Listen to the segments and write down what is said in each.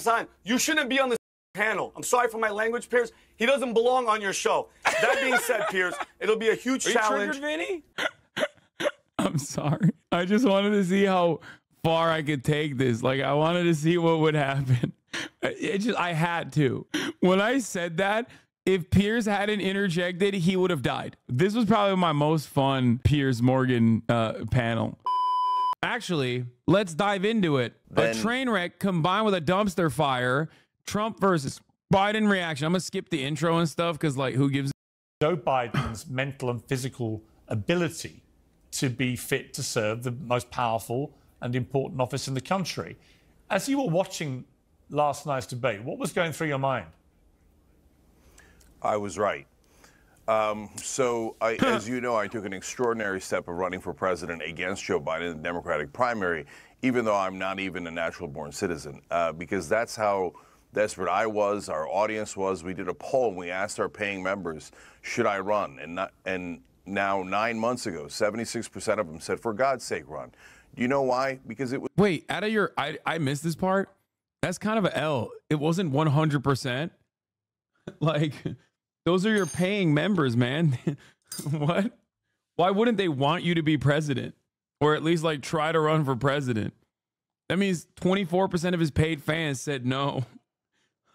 Hasan, you shouldn't be on this panel. I'm sorry for my language, Piers. He doesn't belong on your show. That being said, Piers, it'll be a huge challenge. You triggered, Vinny? I'm sorry. I just wanted to see how far I could take this. Like, I wanted to see what would happen. I had to. When I said that, if Piers hadn't interjected, he would have died. This was probably my most fun Piers Morgan panel. Actually, let's dive into it. A train wreck combined with a dumpster fire. Trump versus Biden reaction. I'm going to skip the intro and stuff because, like, who gives... Joe Biden's mental and physical ability to be fit to serve the most powerful and important office in the country. As you were watching last night's debate, what was going through your mind? I was right. As you know, I took an extraordinary step of running for president against Joe Biden in the Democratic primary, even though I'm not even a natural-born citizen, because that's how desperate I was, our audience was. We did a poll and we asked our paying members, should I run? And now 9 months ago, 76% of them said, for God's sake, run. Do you know why? Because it was... Wait, out of your... I missed this part. That's kind of an L. It wasn't 100%. Like... Those are your paying members, man. What? Why wouldn't they want you to be president? Or at least, like, try to run for president? That means 24% of his paid fans said no.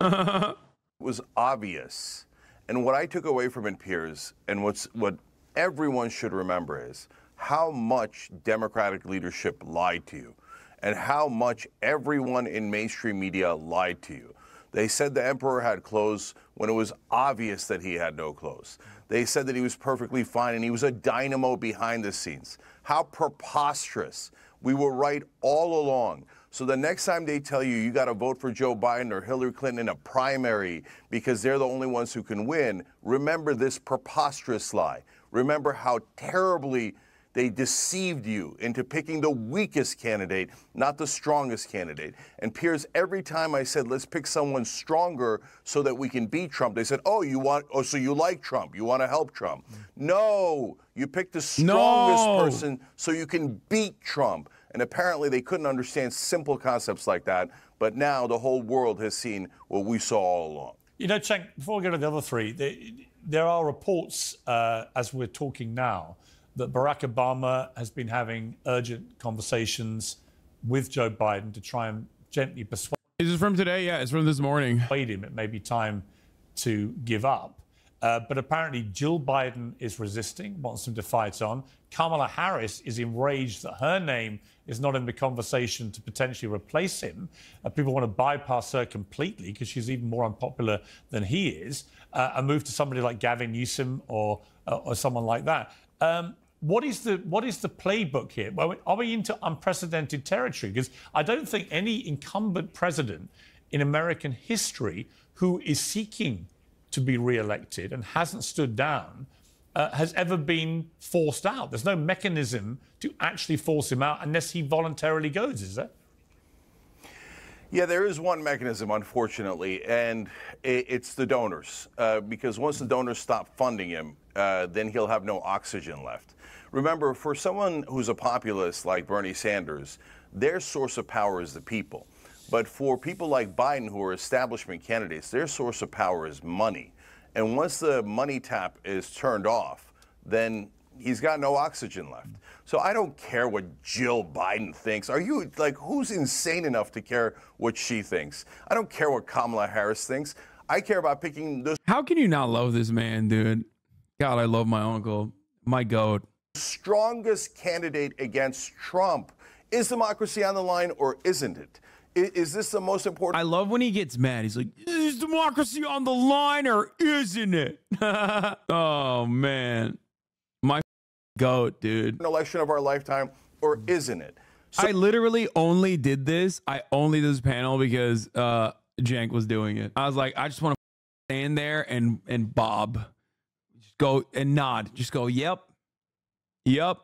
It was obvious. And what I took away from it, Piers, and what everyone should remember is how much Democratic leadership lied to you and how much everyone in mainstream media lied to you. They said the emperor had clothes when it was obvious that he had no clothes. They said that he was perfectly fine and he was a dynamo behind the scenes. How preposterous. We were right all along. So the next time they tell you you got to vote for Joe Biden or Hillary Clinton in a primary because they're the only ones who can win, remember this preposterous lie. Remember how terribly they deceived you into picking the weakest candidate, not the strongest candidate. And Piers, every time I said, let's pick someone stronger so that we can beat Trump, they said, so you like Trump, you want to help Trump. No, you picked the strongest person so you can beat Trump. And apparently they couldn't understand simple concepts like that. But now the whole world has seen what we saw all along. You know, Cenk, before we go to the other three, there are reports, as we're talking now, that Barack Obama has been having urgent conversations with Joe Biden to try and gently persuade. Is this from today? Yeah, it's from this morning. Him. It may be time to give up. But apparently Jill Biden is resisting, wants him to fight on. Kamala Harris is enraged that her name is not in the conversation to potentially replace him. People want to bypass her completely because she's even more unpopular than he is, and move to somebody like Gavin Newsom or someone like that. What is the playbook here? Well, are we into unprecedented territory? Because I don't think any incumbent president in American history who is seeking to be re-elected and hasn't stood down has ever been forced out. There's no mechanism to actually force him out unless he voluntarily goes, is there? Yeah, there is one mechanism, unfortunately, and it's the donors. Because once the donors stop funding him, then he'll have no oxygen left. Remember, for someone who's a populist like Bernie Sanders, their source of power is the people. But for people like Biden, who are establishment candidates, their source of power is money. And once the money tap is turned off, then he's got no oxygen left. So I don't care what Jill Biden thinks. Are you, like, who's insane enough to care what she thinks? I don't care what Kamala Harris thinks. I care about picking the... How can you not love this man, dude? God, I love my uncle. My goat. Strongest candidate against Trump. Is democracy on the line or isn't it? Is this the most important? I love when he gets mad. He's like, is democracy on the line or isn't it? Oh, man. My goat, dude. An election of our lifetime or isn't it? So I literally only did this. I only did this panel because Cenk was doing it. I was like, I just want to stand there and bob. Just go and nod. Just go, yep. Yep.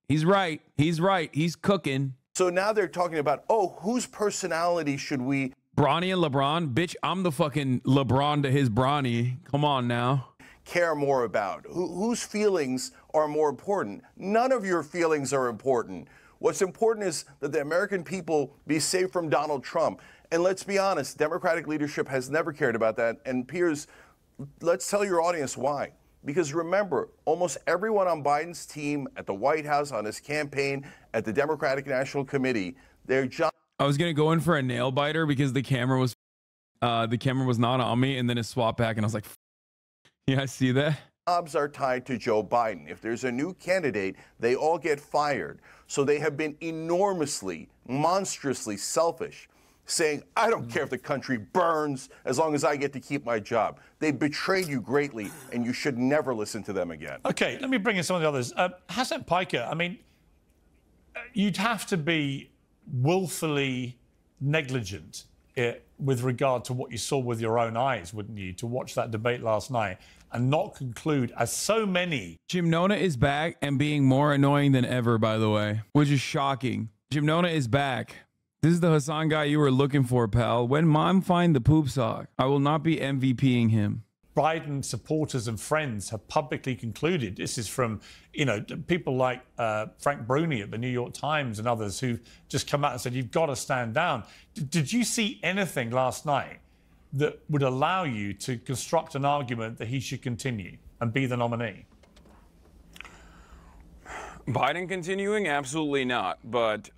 He's right. He's right. He's cooking. So now they're talking about, oh, whose personality should we... Bronny and LeBron? Bitch, I'm the fucking LeBron to his Bronny. Come on now. Care more about? Whose feelings are more important? None of your feelings are important. What's important is that the American people be safe from Donald Trump. And let's be honest, Democratic leadership has never cared about that. And Piers, let's tell your audience why. Because remember, almost everyone on Biden's team, at the White House, on his campaign, at the Democratic National Committee, their job. I was gonna go in for a nail biter because the camera was not on me, and then it swapped back, and I was like, yeah, I see that. Jobs are tied to Joe Biden. If there's a new candidate, they all get fired. So they have been enormously, monstrously selfish, saying, I don't care if the country burns as long as I get to keep my job. They betrayed you greatly, and you should never listen to them again. Okay, let me bring in some of the others. Hasan Piker, I mean, you'd have to be willfully negligent with regard to what you saw with your own eyes, wouldn't you, to watch that debate last night and not conclude, as so many... Jim Nona is back and being more annoying than ever, by the way, which is shocking. Jim Nona is back. This is the Hasan guy you were looking for, pal. When mom find the poop sock, I will not be MVPing him. Biden supporters and friends have publicly concluded, this is from, you know, people like Frank Bruni at the New York Times and others who just come out and said, you've got to stand down. Did you see anything last night that would allow you to construct an argument that he should continue and be the nominee? Biden continuing? Absolutely not. But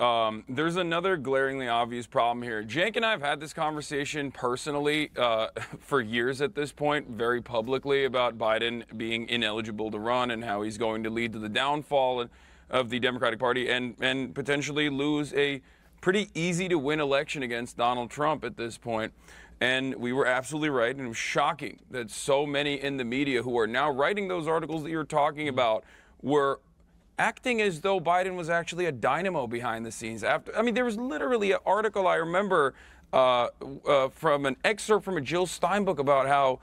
there's another glaringly obvious problem here. Jake and I have had this conversation personally for years at this point, very publicly, about Biden being ineligible to run and how he's going to lead to the downfall of the Democratic Party and potentially lose a pretty easy to win election against Donald Trump at this point. And we were absolutely right. And it was shocking that so many in the media who are now writing those articles that you're talking about were acting as though Biden was actually a dynamo behind the scenes. I mean, there was literally an article I remember from an excerpt from a Jill Stein book about how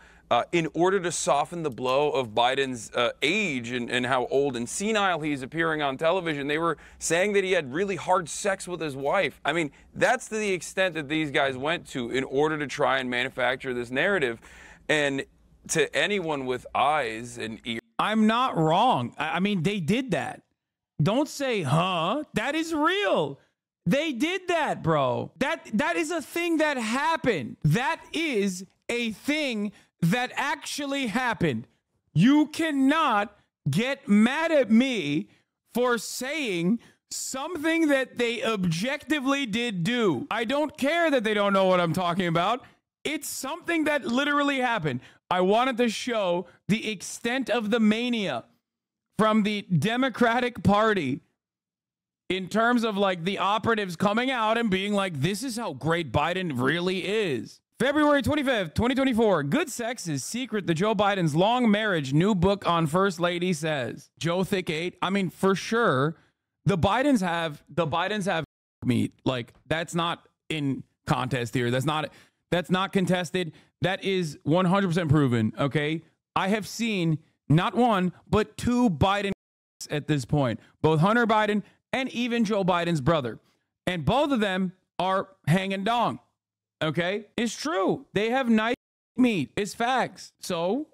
in order to soften the blow of Biden's age and how old and senile he's appearing on television, they were saying that he had really hard sex with his wife. I mean, that's to the extent that these guys went to in order to try and manufacture this narrative. And to anyone with eyes and ears, I'm not wrong. I mean, they did that. Don't say, huh? That is real. They did that, bro. That is a thing that happened. That is a thing that actually happened. You cannot get mad at me for saying something that they objectively did do. I don't care that they don't know what I'm talking about. It's something that literally happened. I wanted to show the extent of the mania from the Democratic Party in terms of like the operatives coming out and being like, this is how great Biden really is. February 25th, 2024. Good sex is secret to Joe Biden's long marriage. New book on First Lady says. Joe Thick 8. I mean, for sure, the Bidens have meat. Like, that's not in contest here. That's not contested. That is 100% proven. Okay. I have seen not one, but two Biden at this point, both Hunter Biden and even Joe Biden's brother. And both of them are hanging dong. Okay. It's true. They have nice meat. It's facts. So,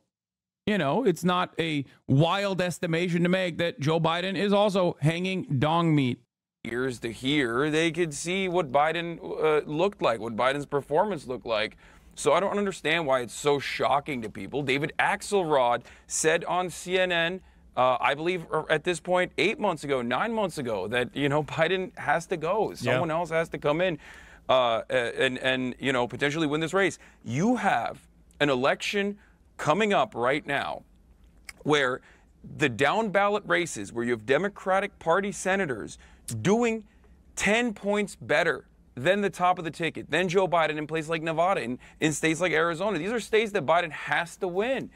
you know, it's not a wild estimation to make that Joe Biden is also hanging dong meat. Ears to hear, they could see what Biden looked like, what Biden's performance looked like. So I don't understand why it's so shocking to people. David Axelrod said on CNN, I believe at this point, 9 months ago, that, you know, Biden has to go. Someone else has to come in and, you know, potentially win this race. You have an election coming up right now where the down ballot races, where you have Democratic Party senators doing 10 points better than the top of the ticket, than Joe Biden in places like Nevada, in states like Arizona. These are states that Biden has to win.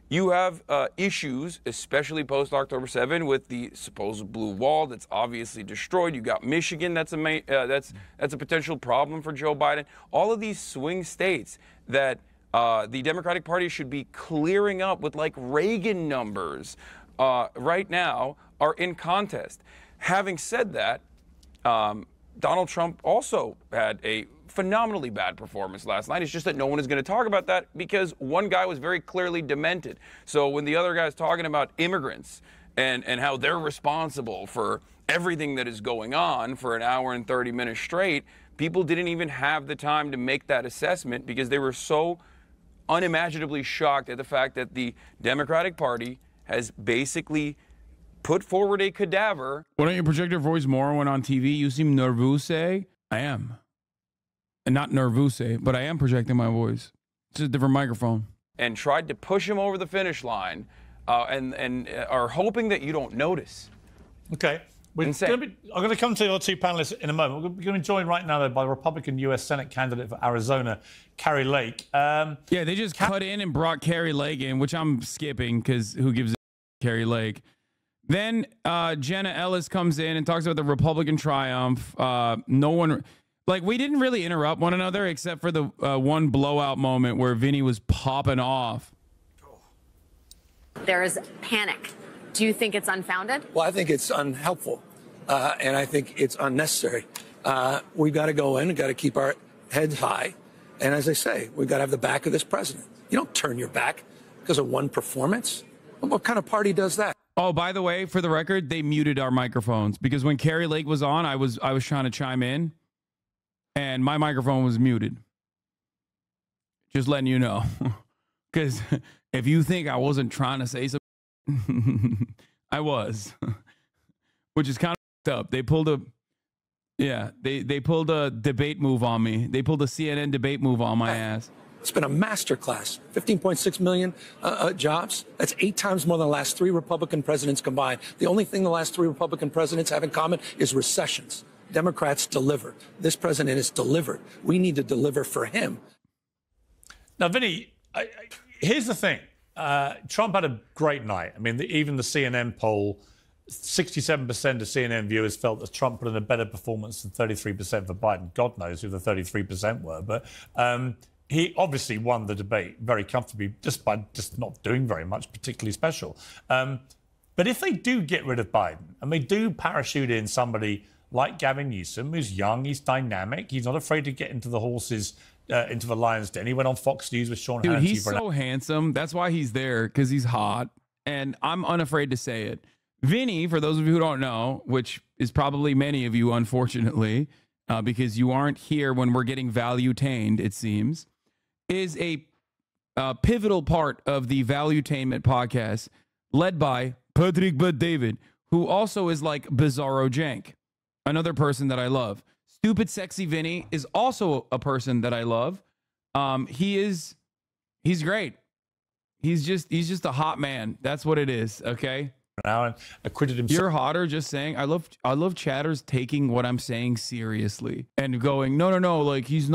You have issues, especially post-October 7, with the supposed blue wall that's obviously destroyed. You got Michigan, that's a potential problem for Joe Biden. All of these swing states that the Democratic Party should be clearing up with like Reagan numbers right now are in contest. Having said that, Donald Trump also had a phenomenally bad performance last night. It's just that no one is going to talk about that because one guy was very clearly demented. So when the other guy's talking about immigrants and how they're responsible for everything that is going on for an hour and 30 minutes straight, people didn't even have the time to make that assessment because they were so unimaginably shocked at the fact that the Democratic Party has basically put forward a cadaver. Why don't you project your voice more when on TV? You seem nervous. I am. And not nervous, but I am projecting my voice. It's just a different microphone. And tried to push him over the finish line and are hoping that you don't notice. Okay. I'm going to come to your two panelists in a moment. We're going to be joined right now, though, by the Republican U.S. Senate candidate for Arizona, Kari Lake. Yeah, they just cut in and brought Kari Lake in, which I'm skipping because who gives a Kari Lake? Then Jenna Ellis comes in and talks about the Republican triumph. No one... Like, we didn't really interrupt one another except for the one blowout moment where Vinny was popping off. There is panic. Do you think it's unfounded? Well, I think it's unhelpful, and I think it's unnecessary. We've got to go in and got to keep our heads high. And as I say, we've got to have the back of this president. You don't turn your back because of one performance. What kind of party does that? Oh, by the way, for the record, they muted our microphones because when Kari Lake was on, I was trying to chime in. And my microphone was muted. Just letting you know. Because if you think I wasn't trying to say something, I was. Which is kind of up. They pulled a... Yeah, they pulled a debate move on me. They pulled a CNN debate move on my ass. It's been a masterclass. 15.6 million jobs. That's 8 times more than the last 3 Republican presidents combined. The only thing the last 3 Republican presidents have in common is recessions. Democrats deliver. This president has delivered. We need to deliver for him. Now, Vinny, here's the thing. Trump had a great night. I mean, even the CNN poll, 67% of CNN viewers felt that Trump put in a better performance than 33% for Biden. God knows who the 33% were. But he obviously won the debate very comfortably just by just not doing very much particularly special. But if they do get rid of Biden and they do parachute in somebody like Gavin Newsom, who's young, he's dynamic, he's not afraid to get into the horses, into the lion's den. He went on Fox News with Sean Hannity. Dude, he's so handsome. That's why he's there, because he's hot. And I'm unafraid to say it. Vinny, for those of you who don't know, which is probably many of you, unfortunately, because you aren't here when we're getting value-tained, it seems, is a pivotal part of the Valuetainment podcast, led by Patrick Bet-David, who also is like Bizarro Jank. Another person that I love. Stupid Sexy Vinny is also a person that I love. He's great. He's just a hot man. That's what it is. Okay. Now and acquitted himself. You're hotter. Just saying. I love chatters taking what I'm saying seriously and going, no. Like he's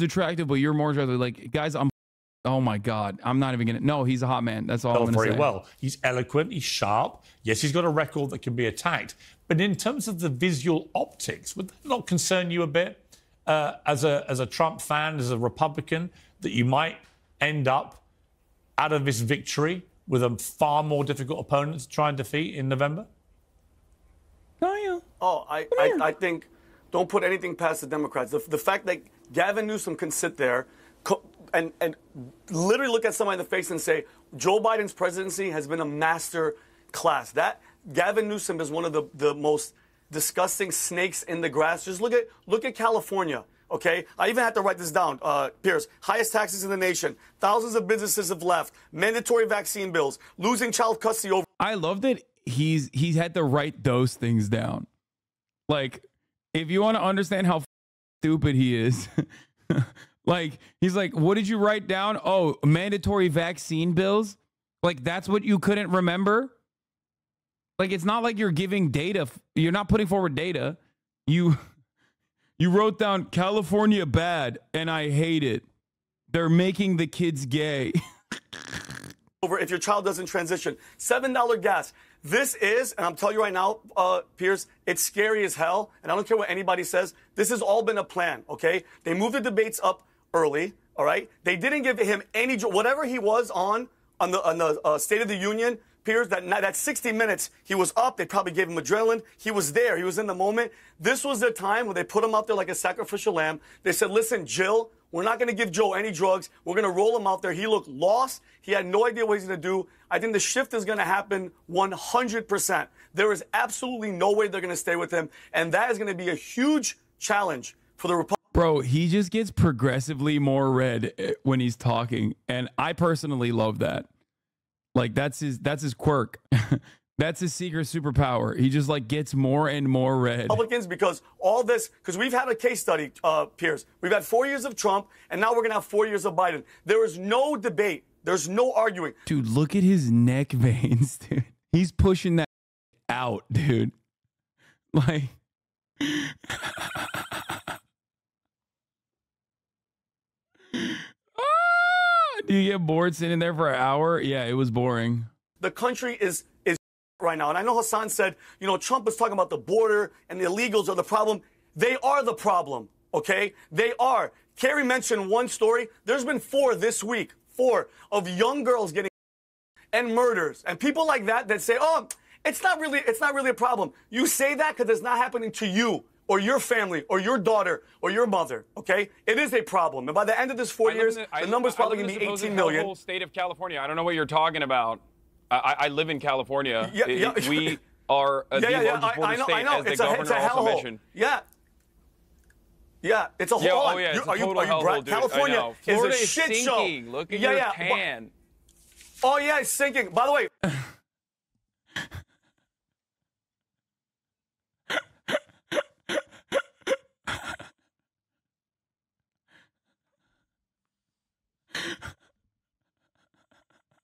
attractive, but you're more attractive. Like guys, oh my God, I'm not even gonna. No, he's a hot man. That's all I'm gonna say. Very well. He's eloquent. He's sharp. Yes, he's got a record that can be attacked. But in terms of the visual optics, would that not concern you a bit as a Trump fan, as a Republican, that you might end up out of this victory with a far more difficult opponent to try and defeat in November? I think don't put anything past the Democrats. The fact that Gavin Newsom can sit there and literally look at somebody in the face and say, Joe Biden's presidency has been a master class. That Gavin Newsom is one of the most disgusting snakes in the grass. Just look at California, okay? I even had to write this down, Piers. Highest taxes in the nation. Thousands of businesses have left. Mandatory vaccine bills. Losing child custody over. I love that he's had to write those things down. Like, if you want to understand how stupid he is, like, he's like, what did you write down? Oh, mandatory vaccine bills? Like, that's what you couldn't remember? Like, it's not like you're giving data. You're not putting forward data. You wrote down California bad, and I hate it. They're making the kids gay. Over if your child doesn't transition. $7 gas. This is, and I'm telling you right now, Piers, it's scary as hell. And I don't care what anybody says. This has all been a plan, okay? They moved the debates up early, all right? They didn't give him any, whatever he was on the State of the Union, Piers, that 60 minutes, he was up. They probably gave him adrenaline. He was there. He was in the moment. This was the time when they put him out there like a sacrificial lamb. They said, listen, Jill, we're not going to give Joe any drugs. We're going to roll him out there. He looked lost. He had no idea what he's going to do. I think the shift is going to happen 100%. There is absolutely no way they're going to stay with him. And that is going to be a huge challenge for the Republicans. Bro, he just gets progressively more red when he's talking, and I personally love that. Like that's his quirk. That's his secret superpower. He just like gets more and more red. Republicans, because all this, because we've had a case study, Piers. We've had 4 years of Trump, and now we're gonna have 4 years of Biden. There is no debate. There's no arguing. Dude, look at his neck veins, dude. He's pushing that out, dude. Like. Do you get bored sitting there for an hour? Yeah, it was boring. The country is right now. And I know Hasan said, you know, Trump was talking about the border and the illegals are the problem. They are the problem, okay? They are. Kerry mentioned one story. There's been 4 this week, 4 of young girls getting and murders. And people like that say, oh, it's not really a problem. You say that because it's not happening to you or your family or your daughter or your mother, okay? It is a problem. And by the end of this 4 years, the number's probably going to be 18 million. The whole state of California. I don't know what you're talking about. I live in California. We are the largest border state, as the governor also mentioned. Yeah, it's a whole. It's a total hellhole, dude. California is a shit show. Look at your tan. Oh yeah, it's sinking. By the way.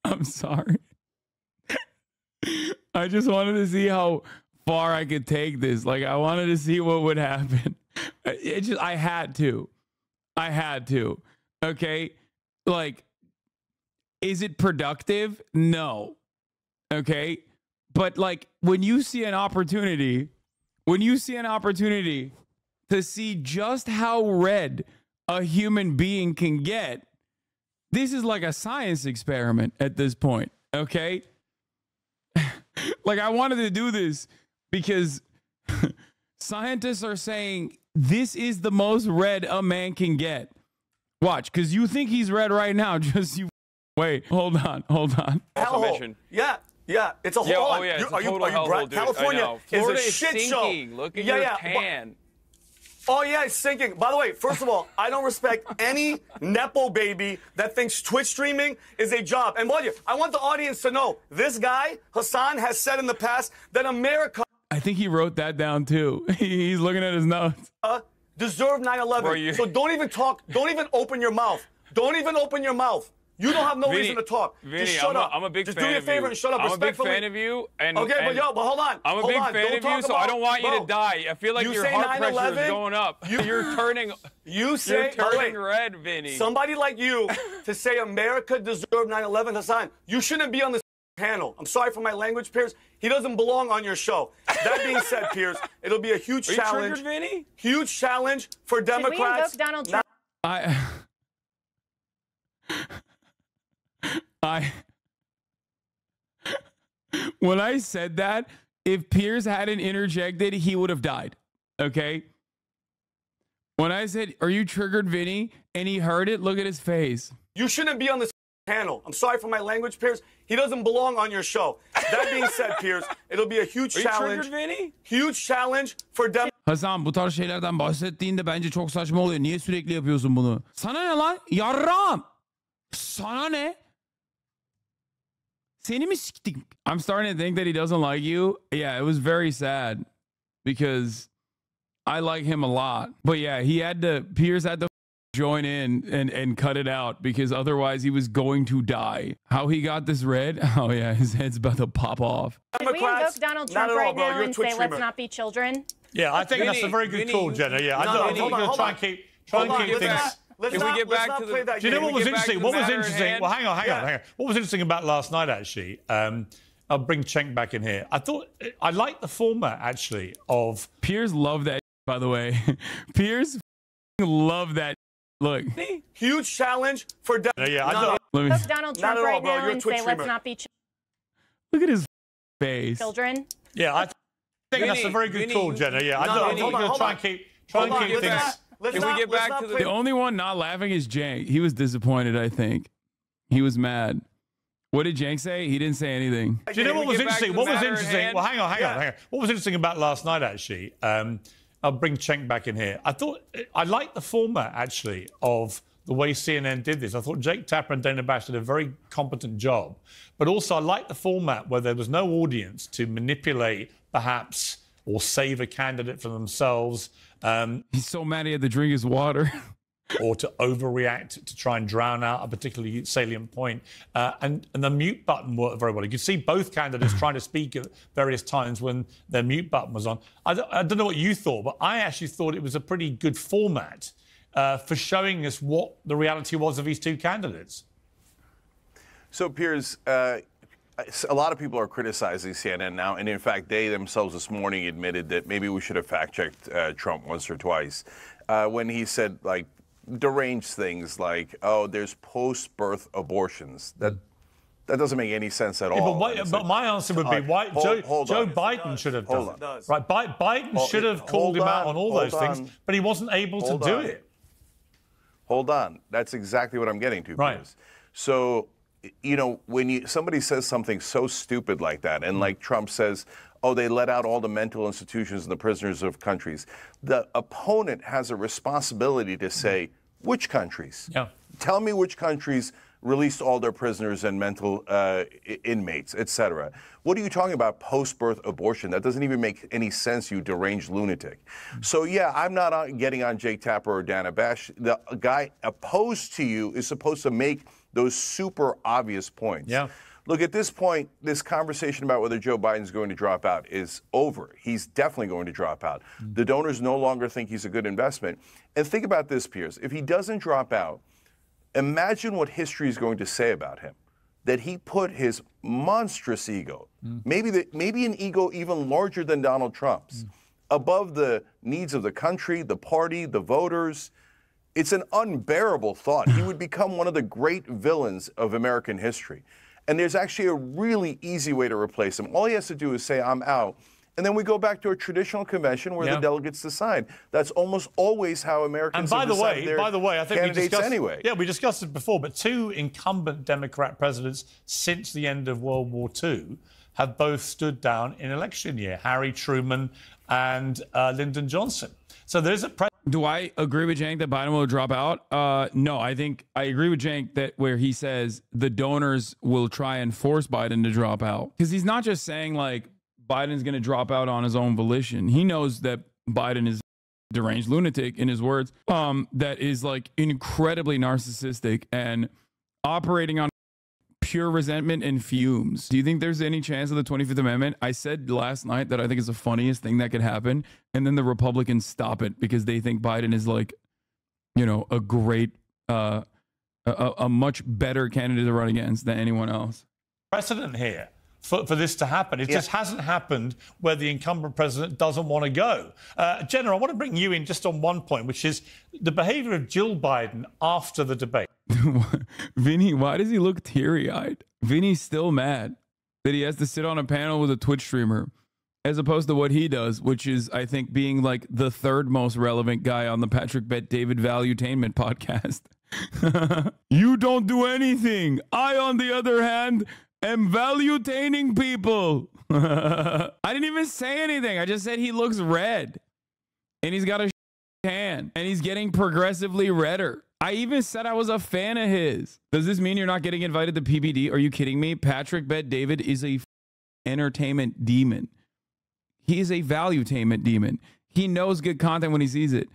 I'm sorry. I just wanted to see how far I could take this. Like, I wanted to see what would happen. I had to. Okay. Like, is it productive? No. Okay. But like, when you see an opportunity to see just how red a human being can get, this is like a science experiment at this point. Okay. Like, I wanted to do this because scientists are saying this is the most red a man can get. Watch, because you think he's red right now. Just you wait. Hold on. Yeah, it's a whole. Yeah, it's a total hellhole, dude. California is a shit show. Look at your tan. Oh yeah, it's sinking. By the way, first of all, I don't respect any Nepo baby that thinks Twitch streaming is a job. And I want the audience to know, this guy, Hasan, has said in the past that America... I think he wrote that down too. He's looking at his notes. ...deserved 9/11. So don't even talk. Don't even open your mouth. Don't even open your mouth. You don't have no reason to talk. Vinny, just shut up. I'm a big just fan of you. Just do me a favor and shut up. I'm a big fan of you. And, okay, but hold on. I'm a big fan of you, so I don't want you to die. I feel like your heart pressure is going up. You're turning red, Vinny. Somebody like you to say America deserved 9/11, Hasan, you shouldn't be on this panel. I'm sorry for my language, Piers. He doesn't belong on your show. That being said, Piers, it'll be a huge challenge. Are you triggered, Vinny? Huge challenge for Democrats. Should we invoke Donald Trump? When I said that, if Piers hadn't interjected, he would have died. Okay? When I said, are you triggered, Vinny? And he heard it, look at his face. You shouldn't be on this panel. I'm sorry for my language, Piers. He doesn't belong on your show. That being said, Piers, it'll be a huge challenge. Are you triggered, Vinny? Huge challenge for Democrats. Hasan, bu tarz şeylerden bahsettiğinde bence çok saçma oluyor. Niye sürekli yapıyorsun bunu? Sana ne lan? Yarram! Sana ne? Seni mi siktik? I'm starting to think that he doesn't like you. Yeah, it was very sad because I like him a lot. But yeah, Piers had to join in and cut it out because otherwise he was going to die. How he got this red? Oh yeah, his head's about to pop off. Should we invoke Donald Trump right now and say, let's not be children? Yeah, I think that's a very good call, Jenna. Yeah, I'm going to try and keep things... If we get back to the... Do you know what was interesting? What was interesting? Well, hang on. What was interesting about last night, actually, I'll bring Cenk back in here. I liked the format, actually, of... Piers loved that, by the way. Piers loved that. Look. Huge challenge for... Donald Trump right now and say, let's not be children. Look at his face. Children? Yeah, I think that's a very good call, Jenna. Yeah, I'm going to try and keep things... If we get back to the only one not laughing is Cenk. He was disappointed, I think. He was mad. What did Cenk say? He didn't say anything. Do you know what was interesting? Well, hang on. What was interesting about last night, actually? I'll I'll bring Cenk back in here. I like the format, actually, of the way CNN did this. I thought Jake Tapper and Dana Bash did a very competent job. But also, I like the format where there was no audience to manipulate, perhaps, or save a candidate for themselves. He's so mad he had to drink his water. Or to overreact to try and drown out a particularly salient point. And the mute button worked very well. You could see both candidates trying to speak at various times when their mute button was on. I don't know what you thought, but I actually thought it was a pretty good format for showing us what the reality was of these two candidates. So, Piers, a lot of people are criticizing CNN now, and in fact, they themselves this morning admitted that maybe we should have fact-checked Trump once or twice when he said, like, deranged things like, oh, there's post-birth abortions. That doesn't make any sense at all. But my answer would be, Joe Biden should have done it. Right, Biden should have called him out on all those things, but he wasn't able to do it. Hold on. That's exactly what I'm getting to, right. Piers. So, you know, when somebody says something so stupid like that, and like Trump says, oh, they let out all the mental institutions and the prisoners of countries, the opponent has a responsibility to say, which countries? Yeah. Tell me which countries released all their prisoners and mental inmates, et cetera. What are you talking about, post-birth abortion? That doesn't even make any sense, you deranged lunatic. So, yeah, I'm not getting on Jake Tapper or Dana Bash. The guy opposed to you is supposed to make those super obvious points. Yeah. Look, at this point, this conversation about whether Joe Biden's going to drop out is over. He's definitely going to drop out. The donors no longer think he's a good investment. And think about this, Piers. If he doesn't drop out, imagine what history is going to say about him. That he put his monstrous ego, maybe an ego even larger than Donald Trump's, above the needs of the country, the party, the voters. It's an unbearable thought. He would become one of the great villains of American history. And there's actually a really easy way to replace him. All he has to do is say, I'm out. And then we go back to a traditional convention where the delegates decide. That's almost always how Americans decide their by the way, I think candidates we discussed, anyway. Yeah, we discussed it before, but two incumbent Democrat presidents since the end of World War II have both stood down in election year, Harry Truman and Lyndon Johnson. So there's a Do I agree with Cenk that Biden will drop out? No, I think I agree with Cenk that where he says the donors will try and force Biden to drop out. Because he's not just saying like Biden's going to drop out on his own volition. He knows that Biden is a deranged lunatic, in his words, that is like incredibly narcissistic and operating on pure resentment and fumes. Do you think there's any chance of the 25th Amendment? I said last night that I think it's the funniest thing that could happen. And then the Republicans stop it because they think Biden is like, you know, a great, a much better candidate to run against than anyone else. Precedent here for this to happen. It just hasn't happened where the incumbent president doesn't want to go. Jenna, I want to bring you in just on one point, which is the behavior of Jill Biden after the debate. Vinny, why does he look teary-eyed? Vinny's still mad that he has to sit on a panel with a Twitch streamer as opposed to what he does, which is, I think, being like the third most relevant guy on the Patrick Bet-David Valuetainment podcast. You don't do anything. I, on the other hand, am valuetaining people. I didn't even say anything. I just said he looks red and he's got a tan and he's getting progressively redder. I even said I was a fan of his. Does this mean you're not getting invited to PBD? Are you kidding me? Patrick Bet-David is a entertainment demon. He is a valuetainment demon. He knows good content when he sees it.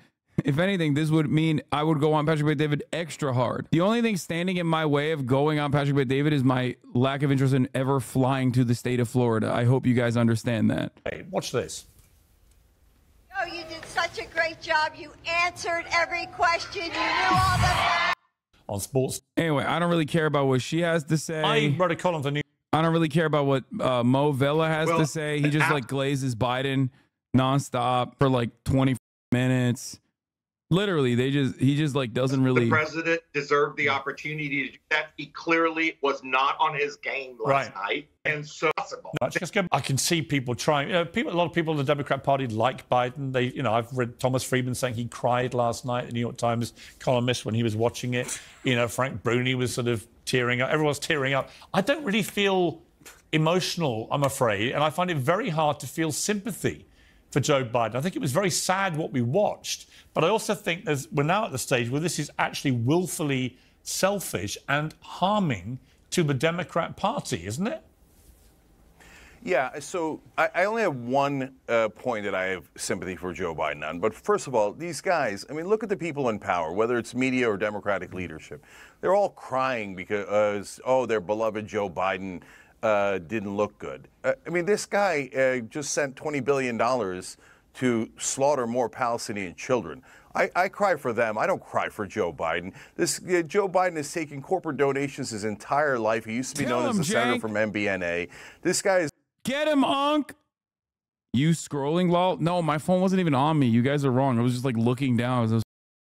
If anything, this would mean I would go on Patrick Bet-David extra hard. The only thing standing in my way of going on Patrick Bet-David is my lack of interest in ever flying to the state of Florida. I hope you guys understand that. Hey, watch this. Oh, you did such a great job. You answered every question. You knew all the facts. On sports. Anyway, I don't really care about what she has to say. I wrote a column for New. I don't really care about what Mo Vela has to say. He just like glazes Biden nonstop for like 20 minutes. Literally, he just like doesn't really. The president deserved the opportunity to do that. He clearly was not on his game last night, and so possible. I can see people trying. A lot of people in the Democrat Party like Biden. I've read Thomas Friedman saying he cried last night. The New York Times columnist when he was watching it. Frank Bruni was sort of tearing up. Everyone's tearing up. I don't really feel emotional, I'm afraid, and I find it very hard to feel sympathy for Joe Biden. I think it was very sad what we watched, but I also think we're now at the stage where this is actually willfully selfish and harming to the Democrat Party, isn't it? Yeah, so I only have one point that I have sympathy for Joe Biden on. But first of all, these guys, I mean, look at the people in power, whether it's media or Democratic leadership. They're all crying because, oh, their beloved Joe Biden didn't look good. I mean, this guy just sent $20 billion to slaughter more Palestinian children. I cry for them. I don't cry for Joe Biden. Joe Biden is taking corporate donations his entire life. He used to be known as the senator from MBNA. This guy is... Get him, Unc! You scrolling, lol? No, my phone wasn't even on me. You guys are wrong. I was just like looking down as I was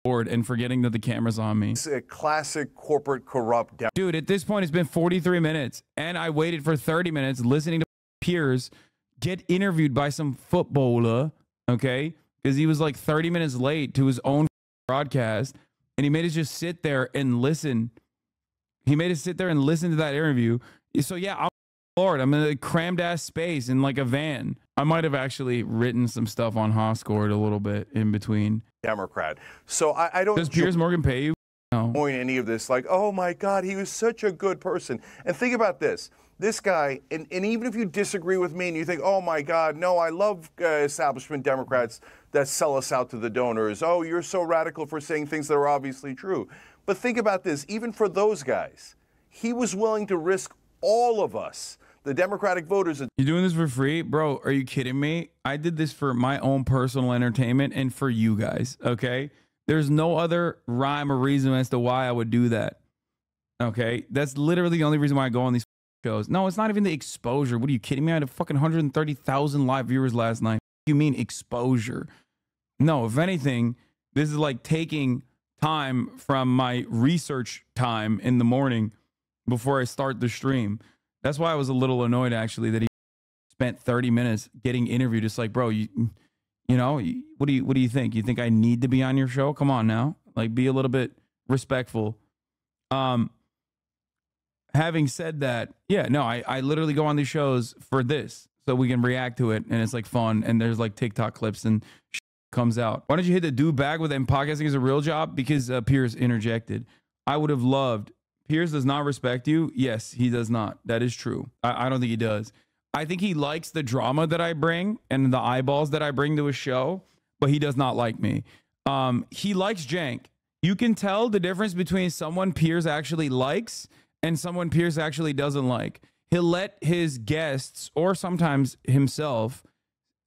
bored and forgetting that the camera's on me. It's a classic corporate corrupt... Dude, at this point, it's been 43 minutes, and I waited for 30 minutes listening to Piers get interviewed by some footballer, okay? Because he was like 30 minutes late to his own broadcast, and he made us just sit there and listen. He made us sit there and listen to that interview. So yeah, Lord, I'm in a crammed ass space in like a van. I might have actually written some stuff on Hasanabi a little bit in between. Democrat. So I don't... Does Piers Morgan pay you? No. Point any of this like, oh my God, he was such a good person. And think about this. This guy, and even if you disagree with me and you think, oh my God, no, I love establishment Democrats that sell us out to the donors. Oh, you're so radical for saying things that are obviously true. But think about this. Even for those guys, he was willing to risk all of us, the Democratic voters. You doing this for free? Bro, are you kidding me? I did this for my own personal entertainment and for you guys, okay? There's no other rhyme or reason as to why I would do that, okay? That's literally the only reason why I go on these shows. No, it's not even the exposure. What are you kidding me? I had a fucking 130,000 live viewers last night. What do you mean exposure? No, if anything, this is like taking time from my research time in the morning before I start the stream. That's why I was a little annoyed, actually, that he spent 30 minutes getting interviewed. It's like, bro, you know, what do you think? You think I need to be on your show? Come on now. Like, be a little bit respectful. Having said that, yeah, no, I literally go on these shows for this so we can react to it, and it's like fun, and there's like TikTok clips and shit comes out. Why don't you hit the do bag with them? Podcasting is a real job? Because Piers interjected. I would have loved... Piers does not respect you. Yes, he does not. That is true. I don't think he does. I think he likes the drama that I bring and the eyeballs that I bring to a show, but he does not like me. He likes jank. You can tell the difference between someone Piers actually likes and someone Piers actually doesn't like. He'll let his guests or sometimes himself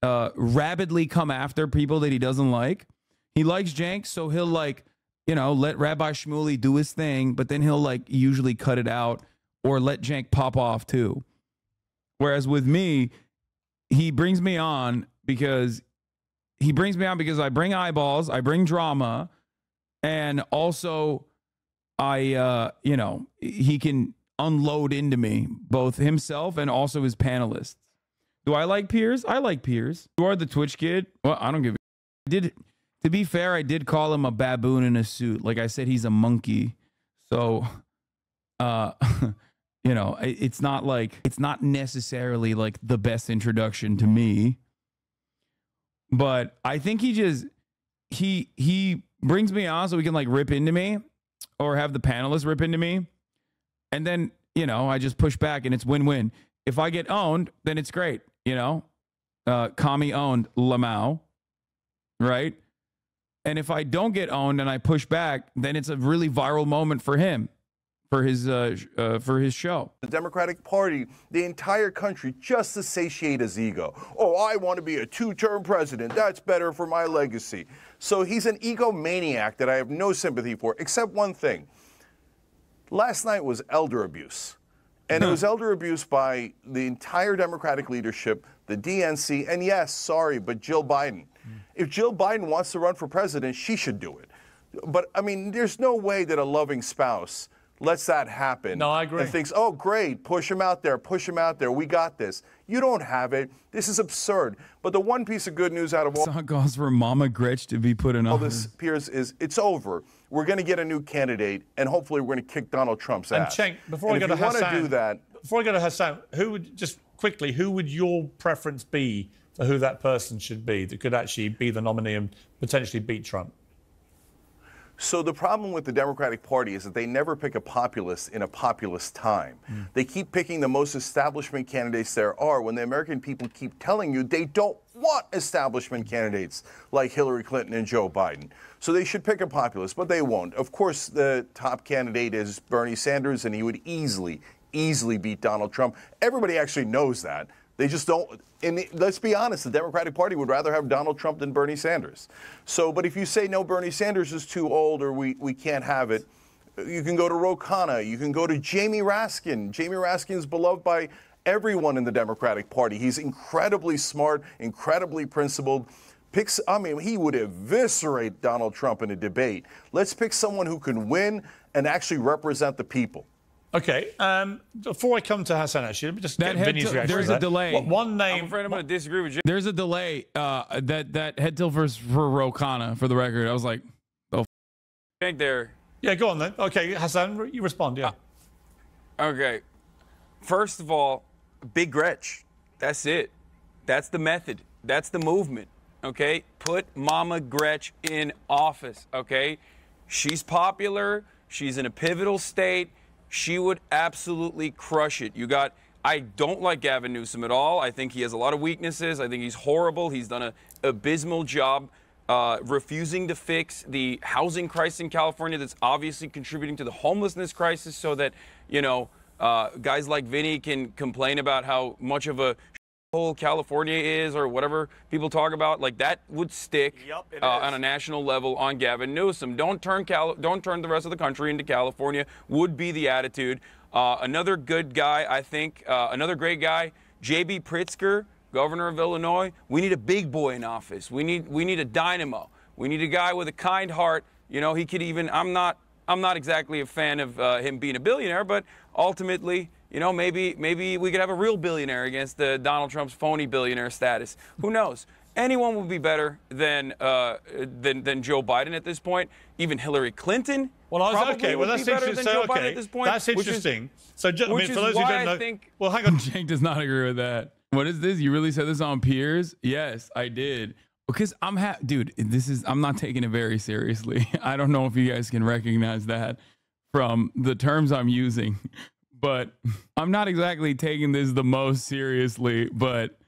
rabidly come after people that he doesn't like. He likes jank, so he'll like... you know, let Rabbi Shmuley do his thing, but then he'll like usually cut it out or let jank pop off too. Whereas with me, he brings me on because I bring eyeballs, I bring drama, and also you know, he can unload into me, both himself and also his panelists. Do I like Piers? I like Piers. You are the Twitch kid? Well, I don't give a... To be fair, I did call him a baboon in a suit. Like I said, he's a monkey. So, you know, it's not necessarily like the best introduction to me. But I think he brings me on so we can like rip into me or have the panelists rip into me. And then, you know, I just push back and it's win-win. If I get owned, then it's great. You know, commie owned Lamau, right? And if I don't get owned and I push back, then it's a really viral moment for him, for his show. The Democratic Party, the entire country, just to satiate his ego. Oh, I want to be a two-term president. That's better for my legacy. So he's an egomaniac that I have no sympathy for, except one thing. Last night was elder abuse. And it was elder abuse by the entire Democratic leadership, the DNC, and yes, sorry, but Jill Biden. If Jill Biden wants to run for president, she should do it. But, I mean, there's no way that a loving spouse lets that happen. No, I agree. And thinks, oh, great, push him out there, we got this. You don't have it. This is absurd. But the one piece of good news out of all... Song calls for Mama Gretch to be put in office. All this, Piers, is it's over. We're going to get a new candidate, and hopefully we're going to kick Donald Trump's ass. And Cenk, before I go to Hasan, do that, before I go to Hasan, who would your preference be for who that person should be that could actually be the nominee and potentially beat Trump? So the problem with the Democratic Party is that they never pick a populist in a populist time. They keep picking the most establishment candidates there are when the American people keep telling you they don't want establishment candidates like Hillary Clinton and Joe Biden. So they should pick a populist, but they won't. Of course, the top candidate is Bernie Sanders, and he would easily beat Donald Trump. Everybody actually knows that. They just don't. And let's be honest, the Democratic Party would rather have Donald Trump than Bernie Sanders. So, but if you say, no, Bernie Sanders is too old or we can't have it, you can go to Ro Khanna. You can go to Jamie Raskin. Jamie Raskin is beloved by everyone in the Democratic Party. He's incredibly smart, incredibly principled. He would eviscerate Donald Trump in a debate. Let's pick someone who can win and actually represent the people. Okay, before I come to Hassan, actually, let me just get Vinny's reaction. There's a delay. One name. I'm afraid I'm going to disagree with you. There's a delay. That head tilt for Ro Khanna, for the record. I was like, oh. Think there. Yeah, go on then. Okay, Hassan, you respond. Yeah. Okay. First of all, Big Gretch. That's it. That's the method. That's the movement. Okay? Put Mama Gretch in office. Okay? She's popular. She's in a pivotal state. She would absolutely crush it. I don't like Gavin Newsom at all. I think he has a lot of weaknesses. I think he's horrible. He's done an abysmal job refusing to fix the housing crisis in California that's obviously contributing to the homelessness crisis so that, guys like Vinny can complain about how much of a shithole California is or whatever people talk about. Like, that would stick on a national level on Gavin Newsom. Don't turn the rest of the country into California would be the attitude. Another good guy, I think, another great guy, J.B. Pritzker, governor of Illinois. We need a big boy in office. We need a dynamo. We need a guy with a kind heart. He could even, I'm not exactly a fan of him being a billionaire, but ultimately, maybe we could have a real billionaire against Donald Trump's phony billionaire status. Who knows? Anyone would be better than Joe Biden at this point. Even Hillary Clinton. Well, that's interesting. That's interesting. For those who don't know, well, hang on. Jake does not agree with that. What is this? You really said this on Piers? Yes, I did. Because dude, I'm not taking it very seriously. I don't know if you guys can recognize that from the terms I'm using, but I'm not exactly taking this the most seriously, but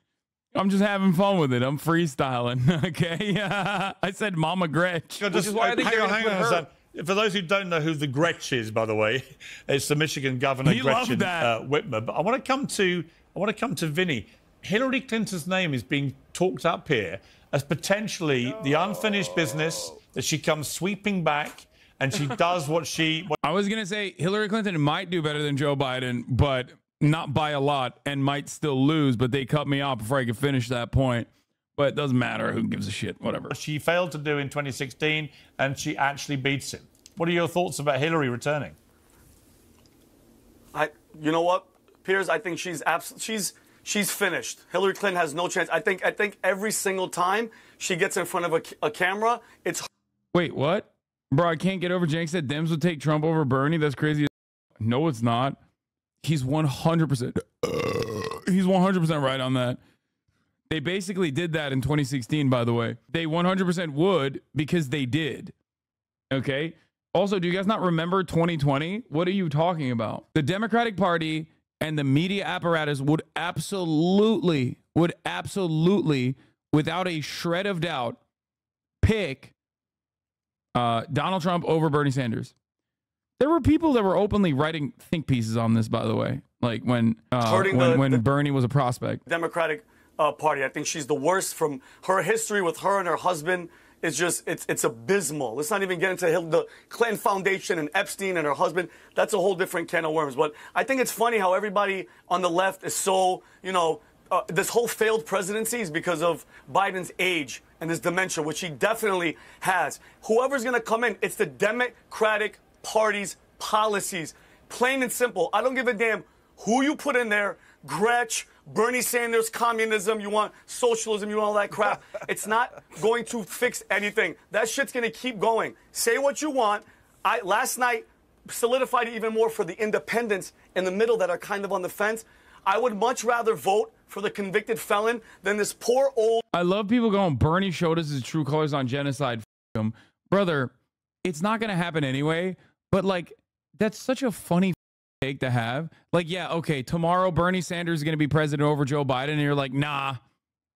I'm just having fun with it. I'm freestyling, okay? I said Mama Gretch. Which is why I think hang on. For those who don't know who the Gretch is, by the way, it's the Michigan governor Gretchen Whitmer. But I want to come to Vinny. Hillary Clinton's name is being talked up here as potentially the unfinished business that she comes sweeping back and she does what I was going to say Hillary Clinton might do better than Joe Biden, but not by a lot, and might still lose, but they cut me off before I could finish that point. But it doesn't matter. Who gives a shit? Whatever. She failed to do in 2016, and she actually beats him. What are your thoughts about Hillary returning? You know what, Piers? I think she's finished. Hillary Clinton has no chance. I think every single time she gets in front of a camera, it's. Wait, what? Bro, I can't get over. Jenks said Dems would take Trump over Bernie. That's crazy. No, it's not. He's 100%. He's 100% right on that. They basically did that in 2016, by the way. They 100% would because they did. Okay? Also, do you guys not remember 2020? What are you talking about? The Democratic Party and the media apparatus would absolutely, without a shred of doubt, pick Donald Trump over Bernie Sanders. There were people that were openly writing think pieces on this, by the way, like when Bernie was a prospect. Democratic Party. I think she's the worst. From her history with her and her husband is just it's abysmal. Let's not even get into the Clinton Foundation and Epstein and her husband. That's a whole different can of worms. But I think it's funny how everybody on the left is so, this whole failed presidency is because of Biden's age and his dementia, which he definitely has. Whoever's going to come in, it's the Democratic Party's policies. Plain and simple. I don't give a damn who you put in there. Gretch, Bernie Sanders, communism, you want socialism, you want all that crap. It's not going to fix anything. That shit's going to keep going. Say what you want. Last night solidified it even more for the independents in the middle that are kind of on the fence. I would much rather vote for the convicted felon than this poor old. I love people going, Bernie showed us his true colors on genocide. F him. Brother, it's not going to happen anyway. But, like, that's such a funny take to have. Like, yeah, okay, tomorrow Bernie Sanders is going to be president over Joe Biden. And you're like, nah,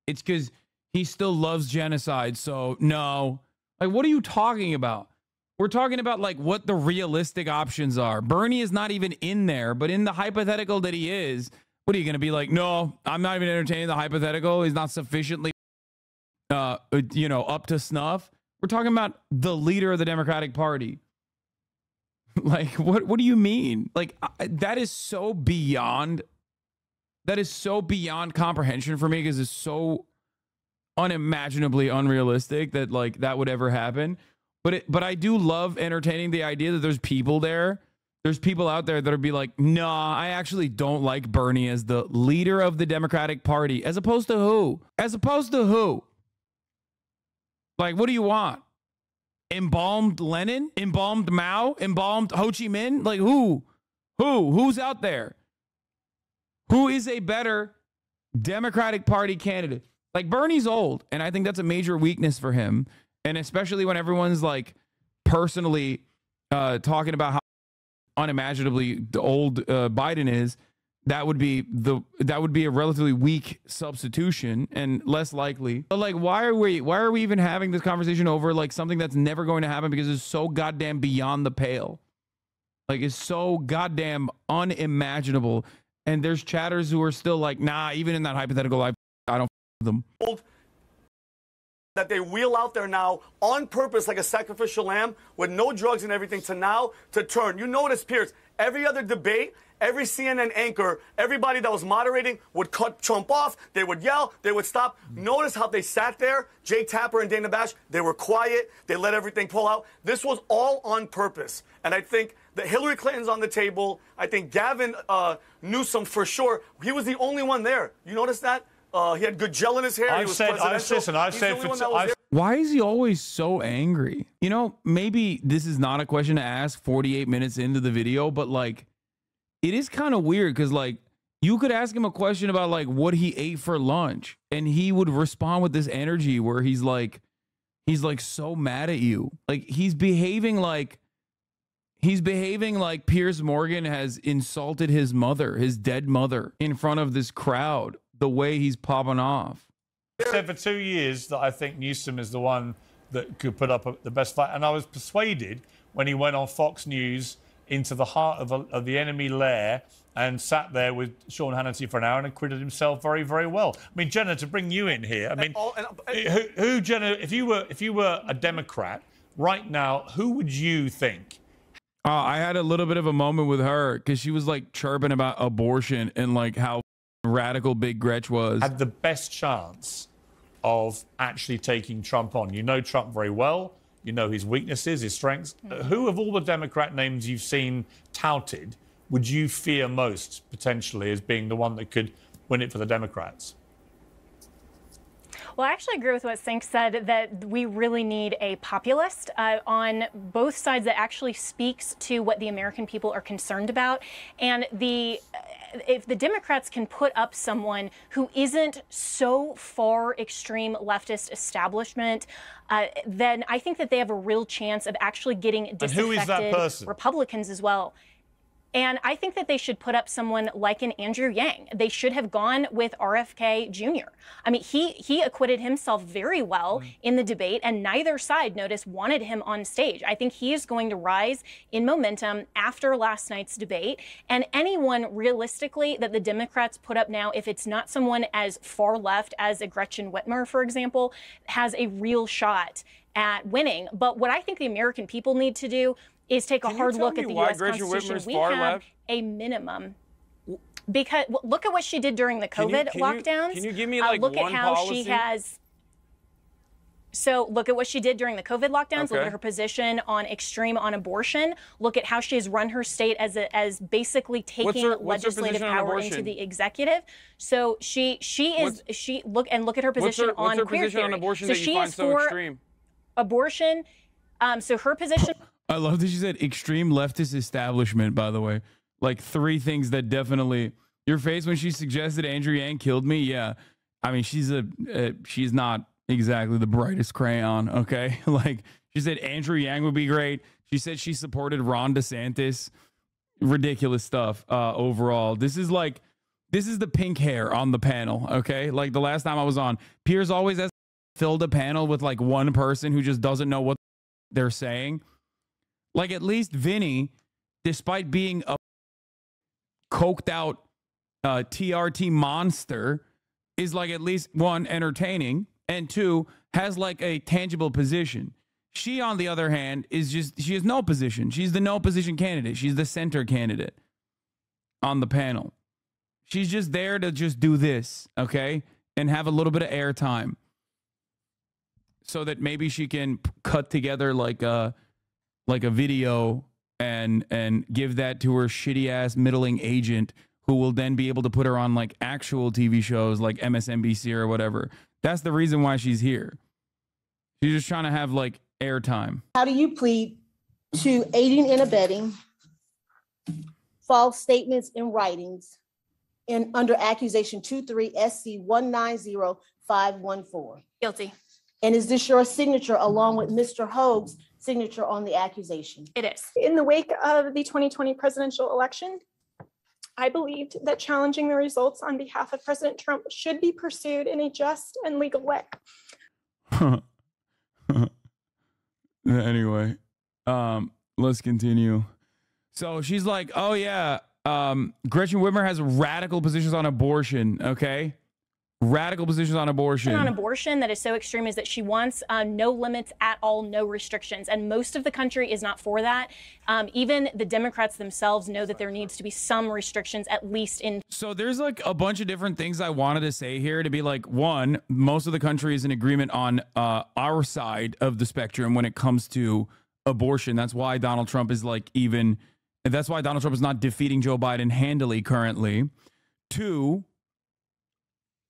it's because he still loves genocide. So, no. Like, what are you talking about? We're talking about, like, what the realistic options are. Bernie is not even in there. But in the hypothetical that he is, what are you going to be like? No, I'm not even entertaining the hypothetical. He's not sufficiently, up to snuff. We're talking about the leader of the Democratic Party. Like, what do you mean? Like, that is so beyond comprehension for me, because it's so unimaginably unrealistic that, like, that would ever happen. But I do love entertaining the idea that there's people there. There's people out there that would be like, nah, I actually don't like Bernie as the leader of the Democratic Party. As opposed to who? As opposed to who? Like, what do you want? Embalmed Lenin? Embalmed Mao? Embalmed Ho Chi Minh? Like, who? Who's out there? Who is a better Democratic Party candidate? Like, Bernie's old, and I think that's a major weakness for him. And especially when everyone's, like, personally talking about how unimaginably old Biden is, that would be a relatively weak substitution and less likely. But, like, why are we even having this conversation over, like, something that's never going to happen because it's so goddamn beyond the pale? Like, it's so goddamn unimaginable. And there's chatters who are still like, nah, even in that hypothetical life, I don't them. That they wheel out there now on purpose like a sacrificial lamb with no drugs and everything to turn. You notice, Piers, every other debate, every CNN anchor, everybody that was moderating would cut Trump off. They would yell. They would stop. Notice how they sat there, Jake Tapper and Dana Bash. They were quiet. They let everything pull out. This was all on purpose. And I think that Hillary Clinton's on the table. I think Gavin Newsom, for sure, he was the only one there. You notice that? He had good gel in his hair. Why is he always so angry? You know, maybe this is not a question to ask 48 minutes into the video, but, like, it is kind of weird because, like, you could ask him a question about, like, what he ate for lunch, and he would respond with this energy where he's like so mad at you. Like, he's behaving like Piers Morgan has insulted his mother, his dead mother, in front of this crowd. The way he's popping off. I said for 2 years that I think Newsom is the one that could put up the best fight. And I was persuaded when he went on Fox News into the heart of the enemy lair and sat there with Sean Hannity for an hour and acquitted himself very, very well. I mean, Jenna, to bring you in here, I mean, who Jenna, if you were a Democrat right now, who would you think? I had a little bit of a moment with her because she was, like, chirping about abortion and, like, how radical Big Gretch was. Had the best chance of actually taking Trump on. You know Trump very well. You know his weaknesses, his strengths. Who of all the Democrat names you've seen touted would you fear most, potentially, as being the one that could win it for the Democrats? Well, I actually agree with what Sink said, that we really need a populist on both sides that actually speaks to what the American people are concerned about. And if the Democrats can put up someone who isn't so far extreme leftist establishment, then I think that they have a real chance of actually getting disaffected who is that person? Republicans as well. And I think that they should put up someone like an Andrew Yang. They should have gone with RFK Jr. I mean, he acquitted himself very well in the debate, and neither side, notice, wanted him on stage. I think he is going to rise in momentum after last night's debate. And anyone, realistically, that the Democrats put up now, if it's not someone as far left as a Gretchen Whitmer, for example, has a real shot at winning. But what I think the American people need to do is take a hard look at the U.S. Constitution. We have a minimum. Because look at what she did during the COVID lockdowns. Can you give me, like, look one at how policy? she has. So look at what she did during the COVID lockdowns. Okay. Look at her position on extreme on abortion. Look at how she has run her state as basically taking legislative power into the executive. So look at her position on queer theory. On abortion so that she you find is so for extreme? Abortion. So her position. I love that she said extreme leftist establishment, by the way. Like, three things that definitely, Your face when she suggested Andrew Yang killed me? Yeah. I mean, she's not exactly the brightest crayon, okay? Like, she said Andrew Yang would be great. She said she supported Ron DeSantis. Ridiculous stuff overall. This is the pink hair on the panel, okay? Like the last time I was on, Piers always has filled a panel with like one person who just doesn't know what they're saying. Like at least Vinny, despite being a coked out TRT monster, is like at least one, entertaining, and two, has like a tangible position. She, on the other hand, she has no position. She's the no position candidate. She's the center candidate on the panel. She's just there to just do this, okay? And have a little bit of airtime so that maybe she can cut together like a video and give that to her shitty ass middling agent who will then be able to put her on like actual TV shows like MSNBC or whatever. That's the reason why she's here. She's just trying to have like airtime. How do you plead to aiding and abetting false statements in writings and under accusation 23 SC 190514? Guilty. And is this your signature along with Mr. Hoag's signature on the accusation? It is. In the wake of the 2020 presidential election, I believed that challenging the results on behalf of President Trump should be pursued in a just and legal way. Anyway, let's continue. So she's like, oh yeah, Gretchen Whitmer has radical positions on abortion, okay? Radical positions on abortion. On abortion that is so extreme is that she wants no limits at all, no restrictions. And most of the country is not for that. Even the Democrats themselves know that there needs to be some restrictions, at least in. So there's like a bunch of different things I wanted to say here to be like, one, most of the country is in agreement on our side of the spectrum when it comes to abortion. That's why Donald Trump is like that's why Donald Trump is not defeating Joe Biden handily currently. Two,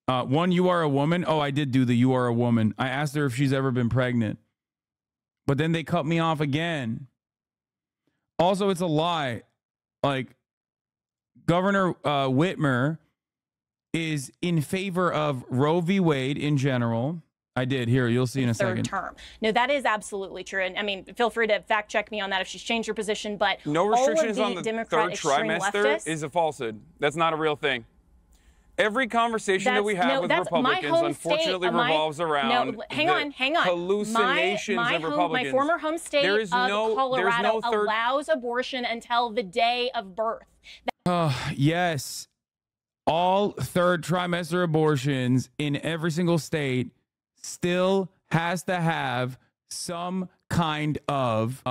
one, you are a woman. Oh, I did do the you are a woman. I asked her if she's ever been pregnant. But then they cut me off again. Also, it's a lie. Like, Governor Whitmer is in favor of Roe v. Wade in general. I did. Here, you'll see in a second. Third term. No, that is absolutely true. And I mean, feel free to fact check me on that if she's changed her position. But no restrictions all of on the Democrat third trimester is a falsehood. That's not a real thing. Every conversation that we have with Republicans, unfortunately, revolves around hang on. hallucinations of Republicans. My former home state of Colorado allows abortion until the day of birth. Yes. All third trimester abortions in every single state still has to have some kind of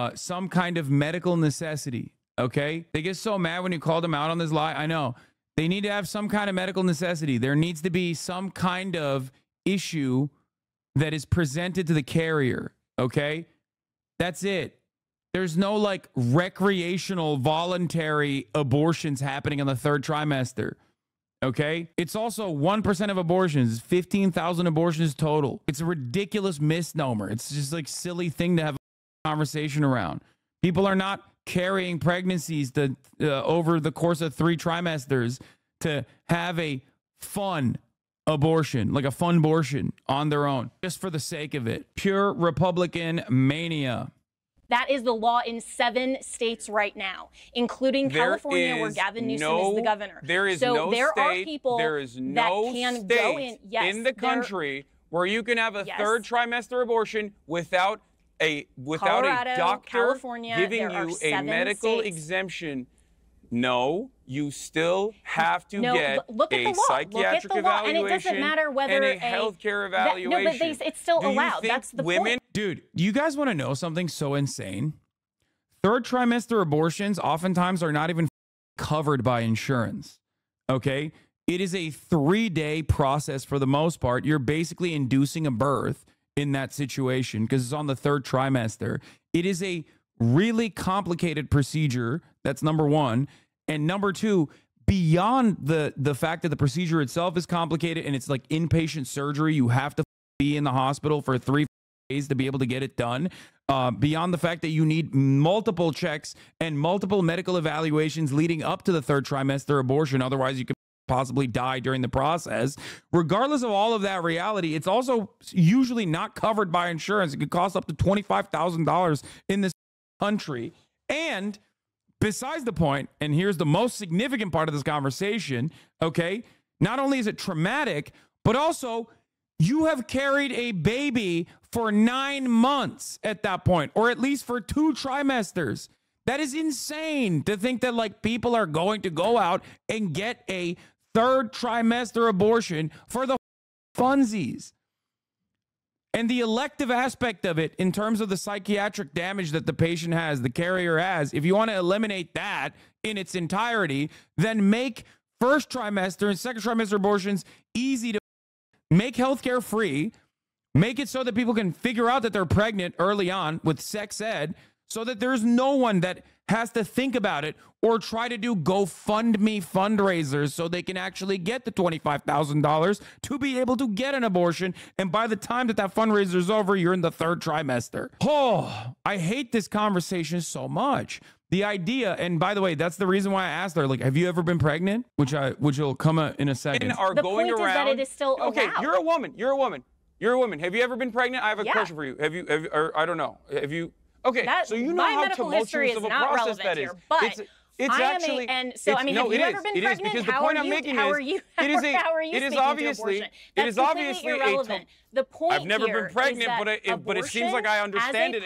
medical necessity. Okay? They get so mad when you call them out on this lie. I know. They need to have some kind of medical necessity. There needs to be some kind of issue that is presented to the carrier, okay? That's it. There's no like recreational voluntary abortions happening in the third trimester, okay? It's also 1% of abortions, 15,000 abortions total. It's a ridiculous misnomer. It's just like silly thing to have a conversation around. People are not carrying pregnancies to over the course of 3 trimesters to have a fun abortion, like a fun abortion on their own, just for the sake of it. Pure Republican mania. That is the law in 7 states right now, including California, where Gavin Newsom is the governor. There is no state, are people there is no that can state go in the country where you can have a third trimester abortion without a doctor California, giving you a medical exemption. No, you still have to get a psychiatric evaluation and it doesn't matter whether and a healthcare evaluation. But it's still allowed. That's the point. Dude, you guys want to know something so insane? Third trimester abortions oftentimes are not even covered by insurance. Okay? It is a 3-day process for the most part. You're basically inducing a birth in that situation because it's on the third trimester. It is a really complicated procedure. That's number one. And number two, beyond the fact that the procedure itself is complicated and it's like inpatient surgery, you have to be in the hospital for 3 days to be able to get it done. Beyond the fact that you need multiple checks and multiple medical evaluations leading up to the third trimester abortion. Otherwise, you could possibly die during the process. Regardless of all of that reality, it's also usually not covered by insurance. It could cost up to $25,000 in this country. And besides the point, and here's the most significant part of this conversation, okay, not only is it traumatic, but also you have carried a baby for 9 months at that point, or at least for 2 trimesters. That is insane to think that like people are going to go out and get a 3rd trimester abortion for the funsies. And the elective aspect of it in terms of the psychiatric damage that the patient has, the carrier has, if you want to eliminate that in its entirety, then make 1st trimester and 2nd trimester abortions easy to make healthcare free, make it so that people can figure out that they're pregnant early on with sex ed, so that there's no one that has to think about it or try to do GoFundMe fundraisers so they can actually get the $25,000 to be able to get an abortion. And by the time that fundraiser is over, you're in the 3rd trimester. Oh, I hate this conversation so much. The idea, and by the way, that's the reason why I asked her, like, have you ever been pregnant? Which will come in a second. Are the going point around, is that it is still okay, allowed. You're a woman. You're a woman. You're a woman. Have you ever been pregnant? I have a question for you. Have you, or I don't know. Have you? Okay, so you know how tumultuous of a process that is. Here, but it's actually, and so I mean, have you ever been pregnant? Because the point I'm making is, how are you it is speaking obviously, to abortion? it is obviously irrelevant. The point I've never here been pregnant, is but it seems like I understand it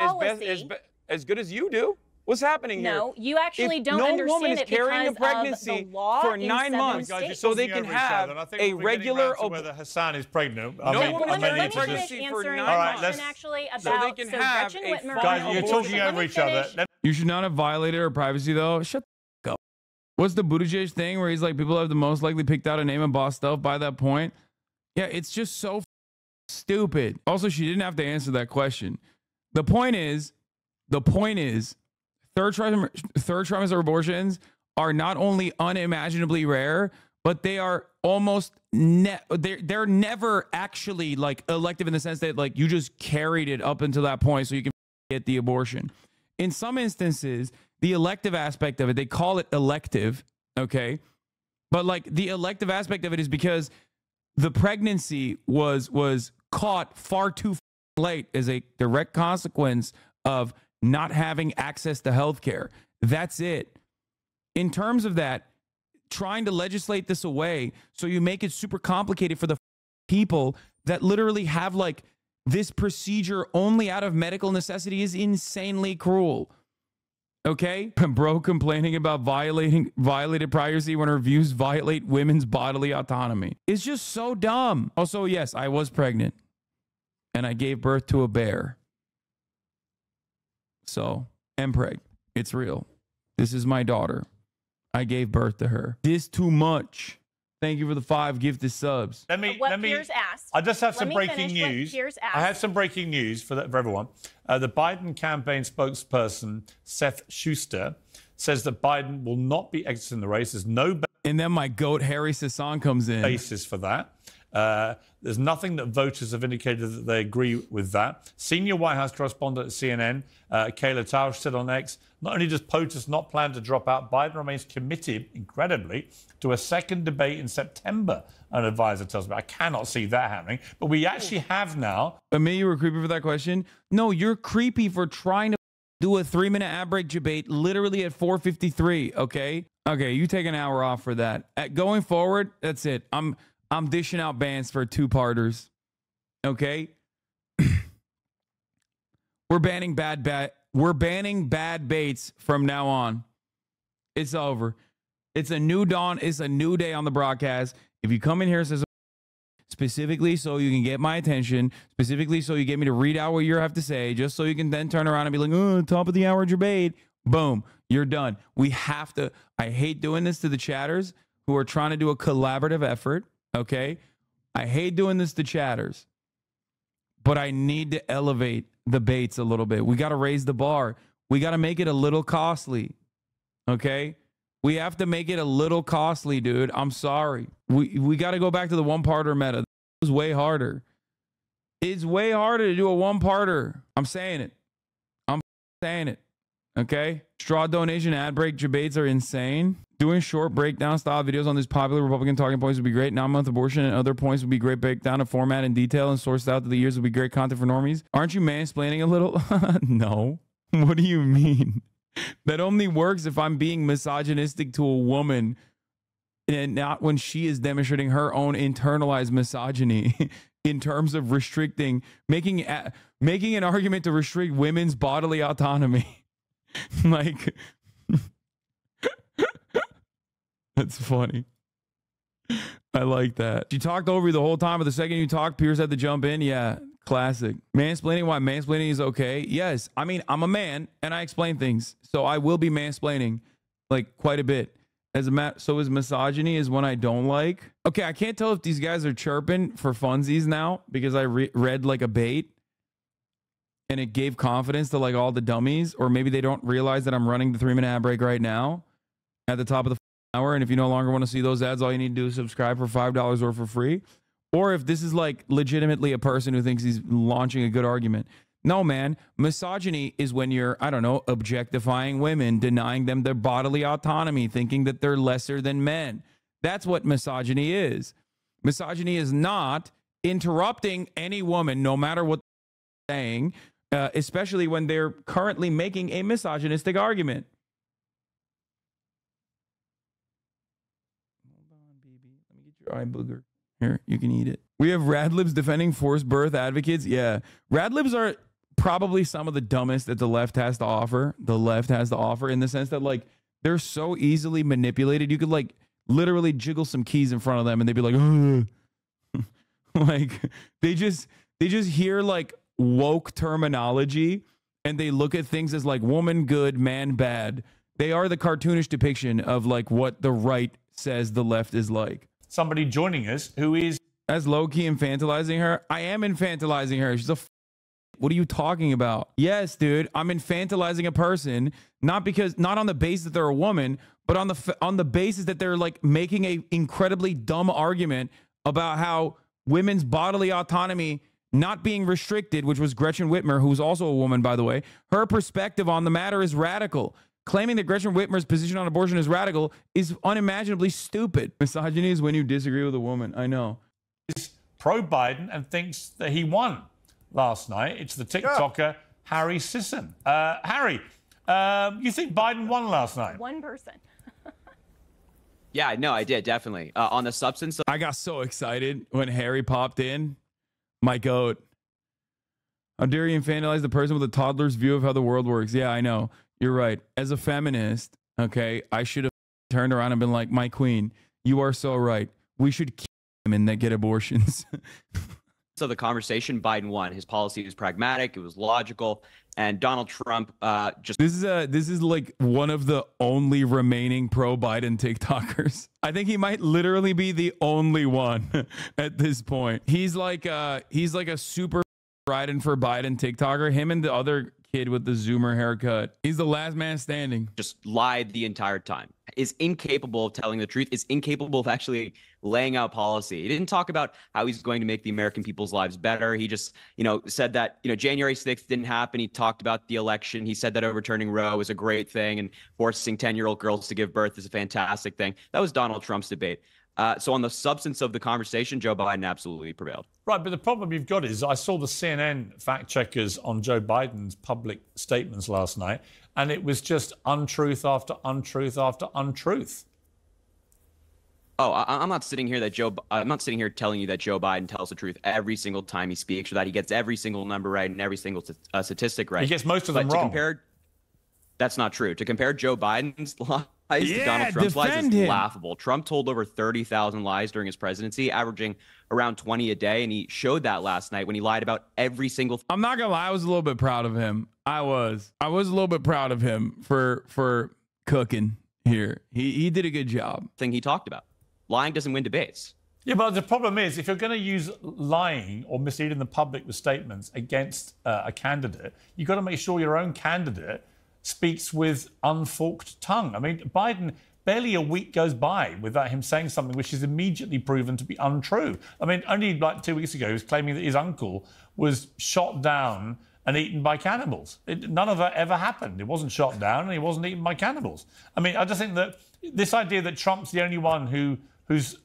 as good as you do. What's happening here? No, you actually don't no understand woman is it carrying a because pregnancy of the law for in 9 months, so they can have a regular. Whether Hassan is pregnant. No woman let me carrying finish pregnancy for 9 answering months. actually about so they can have Gretchen a Whitmer. Guys, you're talking over each other. You should not have violated her privacy, though. Shut the fuck up. What's the Buttigieg thing where he's like, people have the most likely picked out a name and boss stuff by that point? Yeah, it's just so stupid. Also, she didn't have to answer that question. The point is, third trimester abortions are not only unimaginably rare, but they are almost they're never actually like elective in the sense that like you just carried it up until that point so you can get the abortion. In some instances, the elective aspect of it, they call it elective, okay? But like the elective aspect of it is because the pregnancy was caught far too late as a direct consequence of not having access to healthcare. That's it. In terms of that, trying to legislate this away so you make it super complicated for the people that literally have like this procedure only out of medical necessity is insanely cruel. Okay? Bro complaining about violated privacy when her views violate women's bodily autonomy. It's just so dumb. Also, yes, I was pregnant and I gave birth to a bear. So, Mpreg, it's real. This is my daughter. I gave birth to her. This too much. Thank you for the 5 gifted subs. Let me. Piers asked. I just have some breaking news. I have some breaking news for everyone. The Biden campaign spokesperson Seth Schuster says that Biden will not be exiting the race. There's no and then my goat Harry Sasson comes in. Basis for that. There's nothing that voters have indicated that they agree with that. Senior White House correspondent at CNN, Kayla Tausch, said on X, not only does POTUS not plan to drop out, Biden remains committed, incredibly, to a second debate in September, an advisor tells me. I cannot see that happening. But we actually have now. Admit you were creepy for that question? No, you're creepy for trying to do a 3-minute ad break debate literally at 4:53, okay? Okay, you take an hour off for that. Going forward, that's it. I'm dishing out bans for 2-parters. Okay? We're banning bad baits from now on. It's over. It's a new dawn. It's a new day on the broadcast. If you come in here and says specifically so you can get my attention, specifically so you get me to read out what you have to say, just so you can then turn around and be like, oh, top of the hour debate. Boom, you're done. We have to. I hate doing this to the chatters who are trying to do a collaborative effort. Okay, I hate doing this to chatters, but I need to elevate the baits a little bit. We got to raise the bar. We got to make it a little costly. Okay, we have to make it a little costly, dude. I'm sorry. We got to go back to the 1-parter meta. It was way harder. It's way harder to do a 1-parter. I'm saying it. I'm saying it. Okay, straw donation ad break debates are insane. Doing short breakdown style videos on these popular Republican talking points would be great. 9-month abortion and other points would be great. Breakdown of format and detail and sourced out to the years would be great content for normies. Aren't you mansplaining a little? No. What do you mean? That only works if I'm being misogynistic to a woman and not when she is demonstrating her own internalized misogyny in terms of restricting, making an argument to restrict women's bodily autonomy. Like... That's funny. I like that. She talked over you the whole time, but the second you talked, Piers had to jump in. Yeah, classic. Mansplaining, why mansplaining is okay? Yes. I mean, I'm a man and I explain things. So I will be mansplaining like quite a bit. So is misogyny is one I don't like. Okay, I can't tell if these guys are chirping for funsies now because I read like a bait and it gave confidence to like all the dummies, or maybe they don't realize that I'm running the 3-minute ad break right now at the top of the hour, and if you no longer want to see those ads, all you need to do is subscribe for $5 or for free. Or if this is like legitimately a person who thinks he's launching a good argument. No, man, misogyny is when you're, I don't know, objectifying women, denying them their bodily autonomy, thinking that they're lesser than men. That's what misogyny is. Misogyny is not interrupting any woman, no matter what they're saying, especially when they're currently making a misogynistic argument. Eye booger. Here, you can eat it. We have Radlibs defending forced birth advocates. Yeah. Radlibs are probably some of the dumbest that the left has to offer. The left has to offer in the sense that, like, they're so easily manipulated. You could, like, literally jiggle some keys in front of them and they'd be like, ugh. Like, they just hear, like, woke terminology and they look at things as, like, woman good, man bad. They are the cartoonish depiction of, like, what the right says the left is like. Somebody joining us who is as low-key infantilizing her. I am infantilizing her. She's a what are you talking about? Yes, dude, I'm infantilizing a person, not on the basis that they're a woman, but on the basis that they're like making a incredibly dumb argument about how women's bodily autonomy not being restricted, which was Gretchen Whitmer, who's also a woman, by the way, her perspective on the matter is radical. Claiming that Gretchen Whitmer's position on abortion is radical is unimaginably stupid. Misogyny is when you disagree with a woman. I know. He's pro-Biden and thinks that he won last night. It's the TikToker Harry Sisson. Harry, you think Biden won last night? One person. Yeah, no, I did, definitely. On the substance. I got so excited when Harry popped in. My goat. How dare you infantilize the person with a toddler's view of how the world works? Yeah, I know. You're right. As a feminist, okay, I should have turned around and been like, my queen, you are so right. We should keep women that get abortions. So the conversation, Biden won. His policy was pragmatic. It was logical. And Donald Trump just... This is like one of the only remaining pro-Biden TikTokers. I think he might literally be the only one at this point. He's like a super riding for Biden TikToker. Him and the other kid with the Zoomer haircut. He's the last man standing. Just lied the entire time. Is incapable of telling the truth. Is incapable of actually laying out policy. He didn't talk about how he's going to make the American people's lives better. He just, said that, January 6th didn't happen. He talked about the election. He said that overturning Roe was a great thing and forcing 10-year-old girls to give birth is a fantastic thing. That was Donald Trump's debate. So on the substance of the conversation, Joe Biden absolutely prevailed. Right, but the problem you've got is I saw the CNN fact checkers on Joe Biden's public statements last night, and it was just untruth after untruth after untruth. Oh, I'm not sitting here telling you that Joe Biden tells the truth every single time he speaks, or that he gets every single number right and every single statistic right. He gets most of them wrong. That's not true. To compare Joe Biden's lies to Donald Trump's lies is laughable. Trump told over 30,000 lies during his presidency, averaging around 20 a day, and he showed that last night when he lied about every single thing. I'm not gonna lie, I was a little bit proud of him. I was a little bit proud of him for cooking here. He did a good job. Thing he talked about. Lying doesn't win debates. Yeah, but the problem is, if you're going to use lying or misleading the public with statements against a candidate, you've got to make sure your own candidate speaks with unforked tongue. I mean, Biden, barely a week goes by without him saying something which is immediately proven to be untrue. I mean, only like 2 weeks ago, he was claiming that his uncle was shot down and eaten by cannibals. None of that ever happened. It wasn't shot down, and he wasn't eaten by cannibals. I mean, I just think that this idea that Trump's the only one whose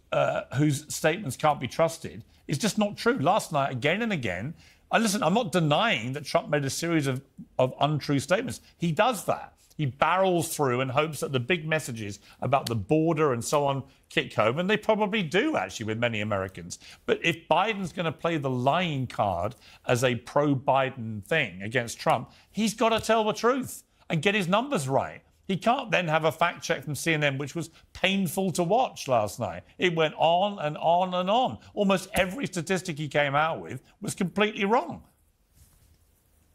statements can't be trusted is just not true. Last night, again and again, listen, I'm not denying that Trump made a series of untrue statements. He does that. He barrels through and hopes that the big messages about the border and so on kick home, and they probably do, actually, with many Americans. But if Biden's going to play the lying card as a pro-Biden thing against Trump, he's got to tell the truth and get his numbers right. He can't then have a fact check from CNN, which was painful to watch last night. It went on and on and on. Almost every statistic he came out with was completely wrong.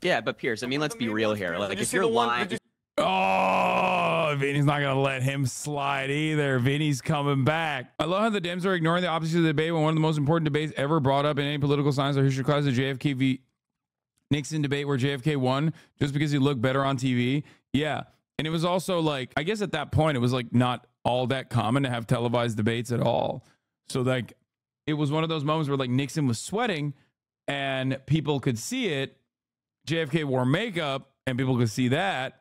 Yeah, but Piers, I mean, let's be real here. Like, if you're lying... Oh, Vinny's not going to let him slide either. Vinny's coming back. I love how the Dems are ignoring the opposite of the debate when one of the most important debates ever brought up in any political science or history class, the JFK v. Nixon debate where JFK won just because he looked better on TV. Yeah. And it was also like, I guess at that point, it was like not all that common to have televised debates at all. So like, it was one of those moments where like Nixon was sweating and people could see it. JFK wore makeup and people could see that.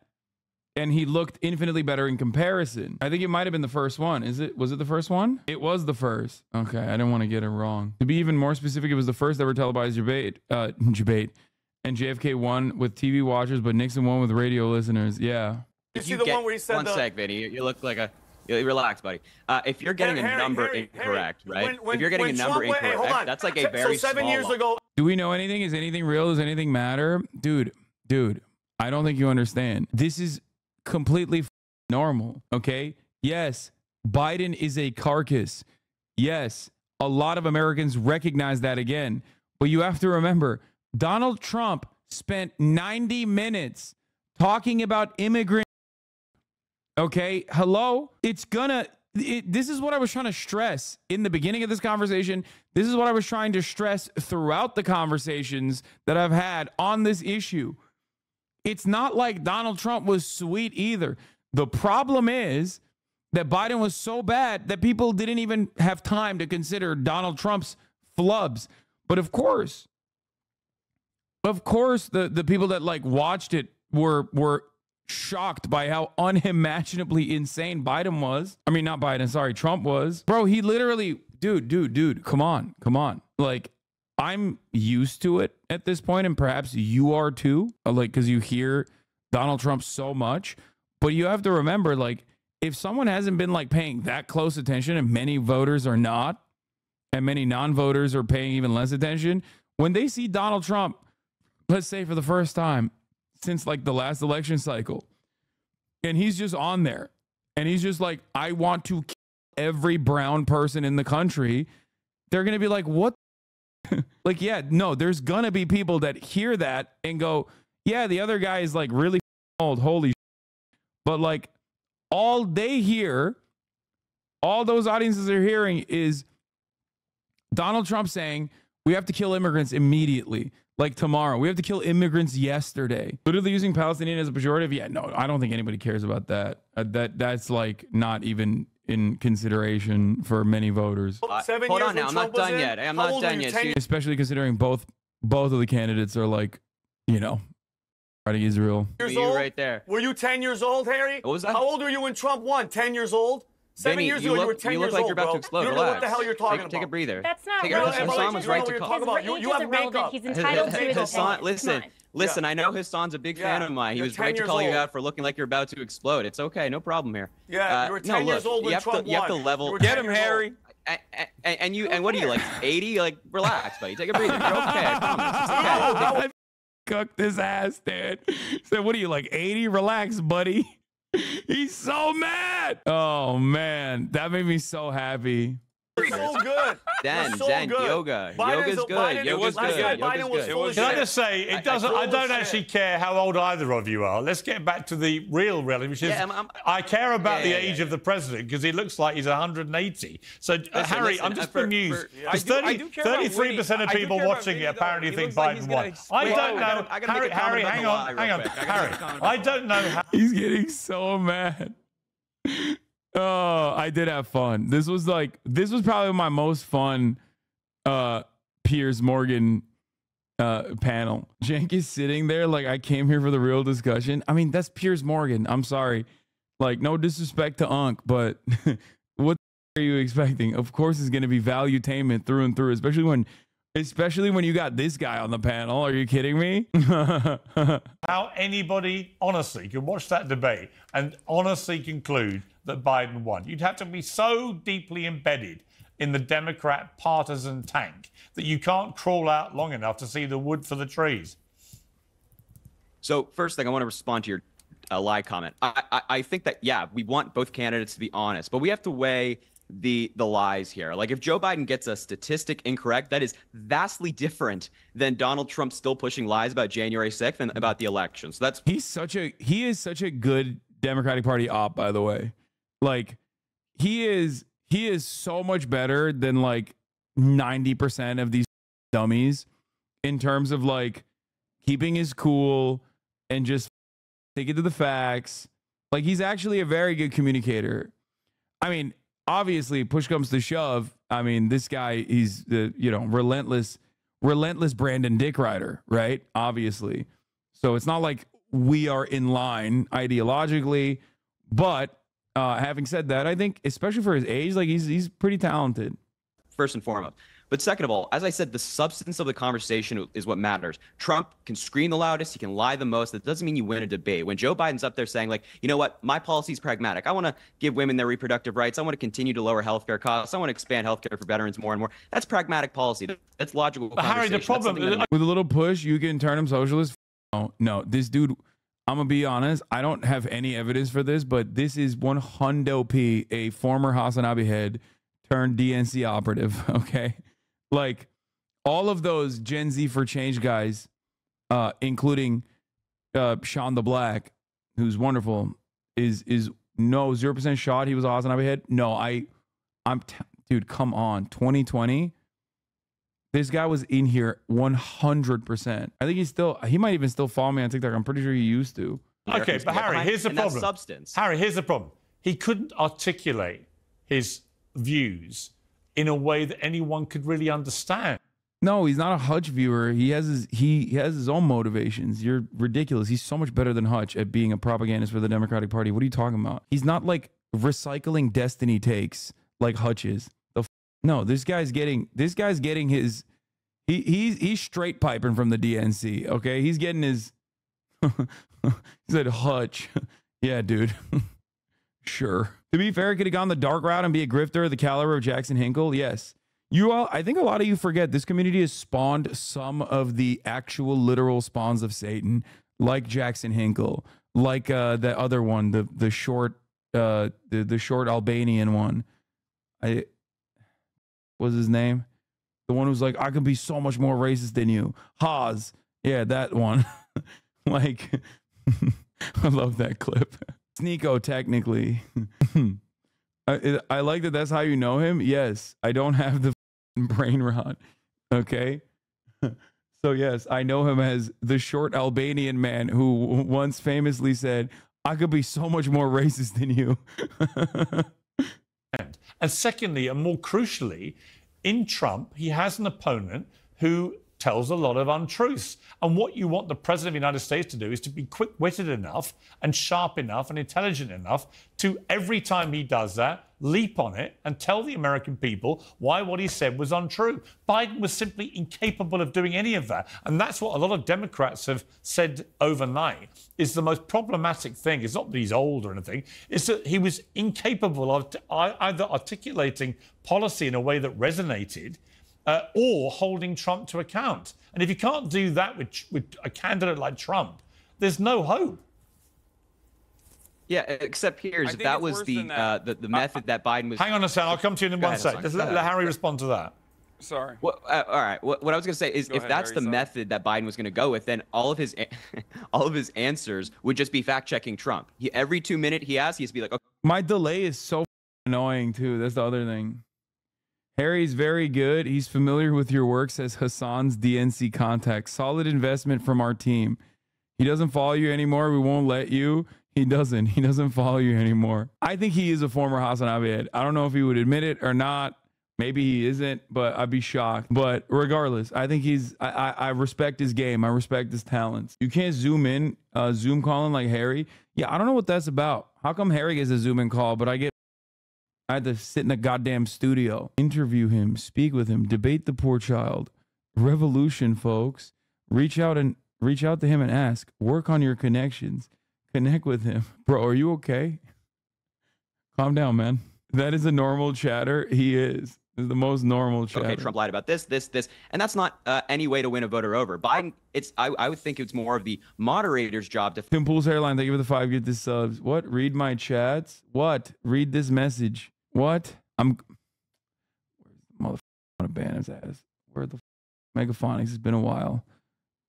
And he looked infinitely better in comparison. I think it might have been the first one. Was it the first one? It was the first. Okay, I didn't want to get it wrong. To be even more specific, it was the first ever televised debate. And JFK won with TV watchers, but Nixon won with radio listeners. Yeah. You see the one where he said one sec, Vinny. You look like a... Relax, buddy. If you're getting a number incorrect, right? If you're getting a number incorrect, that's like a very so 7 years small ago. Do we know anything? Is anything real? Does anything matter? Dude, I don't think you understand. This is completely normal, okay? Yes, Biden is a carcass. Yes, a lot of Americans recognize that again. But you have to remember, Donald Trump spent 90 minutes talking about immigrants. Okay, hello? This is what I was trying to stress in the beginning of this conversation. This is what I was trying to stress throughout the conversations that I've had on this issue. It's not like Donald Trump was sweet either. The problem is that Biden was so bad that people didn't even have time to consider Donald Trump's flubs. But of course, the people that like watched it were shocked by how unimaginably insane Biden was. I mean, not Biden, sorry, Trump was. Bro, he literally, dude, come on. Like, I'm used to it at this point, and perhaps you are too, like, because you hear Donald Trump so much. But you have to remember, like, if someone hasn't been like paying that close attention, and many voters are not, and many non-voters are paying even less attention, when they see Donald Trump, let's say for the first time since like the last election cycle, and he's just on there, and he's just like, I want to kill every brown person in the country, they're going to be like, what? Like, yeah, no, there's going to be people that hear that and go, yeah, the other guy is like really old, holy shit. But like, all they hear, all those audiences are hearing is Donald Trump saying, we have to kill immigrants immediately, like tomorrow. We have to kill immigrants yesterday. Literally using Palestinian as a pejorative. Yeah, no, I don't think anybody cares about that. That's like not even in consideration for many voters. Hold on now, I'm not done yet. I'm not done yet. Especially considering both of the candidates are like, you know, fighting Israel. You right there. Were you 10 years old, Harry? What was that? How old were you when Trump won? 10 years old? 7 years ago, you were 10 years old. You look like you're about to explode. You don't know what the hell you're talking about. Take a breather. That's not Hassan was right to call. You have makeup. He's entitled to his Hassan, opinion. listen. I know Hassan's a big fan of mine. He was right to call you out for looking like you're about to explode. It's okay, no problem here. Yeah, you were 10 years old when Trump won. You have to level. Get him, Harry. And what are you, like 80? Like, relax, buddy. Take a breather. You're okay. I promise. It's okay. Cooked his ass, dude. Said, what are you, like 80? Relax, buddy. He's so mad. Oh man, that made me so happy. So good. Zen, yoga. Yoga's good. Yoga's good. Can I just say, it doesn't. I don't actually care how old either of you are. Let's get back to the real reality, which is I care about the age of the president because he looks like he's 180. So, Harry, I'm just bemused. 33% of people watching it apparently think Biden won. I don't know. Harry, hang on. Harry, I don't know how. He's getting so mad. Oh, I did have fun. This was probably my most fun Piers Morgan panel. Cenk is sitting there like, I came here for the real discussion. I mean, that's Piers Morgan. I'm sorry. Like, no disrespect to Unc, but what are you expecting? Of course, it's going to be valuetainment through and through, especially when you got this guy on the panel. Are you kidding me? How anybody honestly can watch that debate and honestly conclude that Biden won? You'd have to be so deeply embedded in the Democrat partisan tank that you can't crawl out long enough to see the wood for the trees. So first thing, I want to respond to your lie comment. I think that, yeah, we want both candidates to be honest, but we have to weigh the lies here. Like, if Joe Biden gets a statistic incorrect, that is vastly different than Donald Trump still pushing lies about January 6th and about the election. So that's he is such a good Democratic Party op, by the way. Like, he is so much better than like 90% of these dummies in terms of like keeping his cool and just sticking to the facts. Like, he's actually a very good communicator. I mean, obviously, push comes to shove. I mean, this guy, he's the, relentless Brandon Dick Rider, right? Obviously. So it's not like we are in line ideologically, but having said that, I think, especially for his age, like, he's pretty talented. First and foremost. But second of all, as I said, the substance of the conversation is what matters. Trump can scream the loudest, he can lie the most. That doesn't mean you win a debate. When Joe Biden's up there saying, like, you know what, my policy is pragmatic. I want to give women their reproductive rights. I want to continue to lower healthcare costs. I want to expand healthcare for veterans more and more. That's pragmatic policy. That's logical. But Harry, the problem with a little push, you can turn him socialist. No, this dude, I'm gonna be honest, I don't have any evidence for this, but this is 100p a former Hasanabi head turned DNC operative. Okay, like, all of those Gen Z for Change guys, including Sean the Black, who's wonderful, is no 0% shot he was a Hasanabi head. No, dude, come on, 2020. This guy was in here 100%. I think he might even still follow me on TikTok. I'm pretty sure he used to. Okay, but Harry, here's the problem. Substance. Harry, here's the problem. He couldn't articulate his views in a way that anyone could really understand. No, he's not a Hutch viewer. He has his own motivations. You're ridiculous. He's so much better than Hutch at being a propagandist for the Democratic Party. What are you talking about? He's not like recycling destiny takes like Hutch is. No, this guy's getting his. He's straight piping from the DNC. Okay, he's getting his. He said Hutch. Yeah, dude. Sure. To be fair, could have gone the dark route and be a grifter of the caliber of Jackson Hinkle. Yes. I think a lot of you forget this community has spawned some of the actual literal spawns of Satan, like Jackson Hinkle, like the other one, the short Albanian one. What's his name? The one who's like, I could be so much more racist than you. Haas. Yeah, that one. Like, I love that clip. Sneeko, technically. I like that that's how you know him. Yes, I don't have the brain rot. Okay. So yes, I know him as the short Albanian man who once famously said, I could be so much more racist than you. And secondly, and more crucially, in Trump, he has an opponent who tells a lot of untruths. And what you want the president of the United States to do is to be quick-witted enough and sharp enough and intelligent enough to, every time he does that, leap on it and tell the American people why what he said was untrue. Biden was simply incapable of doing any of that. And that's what a lot of Democrats have said overnight is the most problematic thing. It's not that he's old or anything. It's that he was incapable of either articulating policy in a way that resonated or holding Trump to account. And if you can't do that with a candidate like Trump, there's no hope. Yeah, except Piers, if that was the method that Biden was... Hang on a second, I'll come to you in one sec. Just let Harry respond to that. Sorry. Well, all right. What I was going to say is, if that's the method that Biden was going to go with, then all of his answers would just be fact-checking Trump. Every 2 minutes he has to be like, okay. My delay is so annoying, too. That's the other thing. Harry's very good. He's familiar with your work, says Hasan's DNC contact. Solid investment from our team. He doesn't follow you anymore. We won't let you. He doesn't follow you anymore. I think he is a former Hasanabi head. I don't know if he would admit it or not, Maybe he isn't, but I'd be shocked. But regardless, I think I respect his game. I respect his talents. You can't zoom in, Zoom calling like Harry. Yeah, I don't know what that's about. How come Harry gets a Zoom in call, but I had to sit in a goddamn studio, interview him, speak with him, debate the poor child. Revolution, folks. Reach out to him and ask. Work on your connections. Connect with him. Bro, are you okay? Calm down, man. That is a normal chatter. He is. This is the most normal chatter. Okay, Trump lied about this, and that's not any way to win a voter over. Biden, I would think it's more of the moderator's job to. Tim Pool's hairline, thank you for the 5 get this subs. What? Read my chats? What? Read this message. What? Where's the motherfucker want to ban his ass? Where the Megaphonics? It's been a while.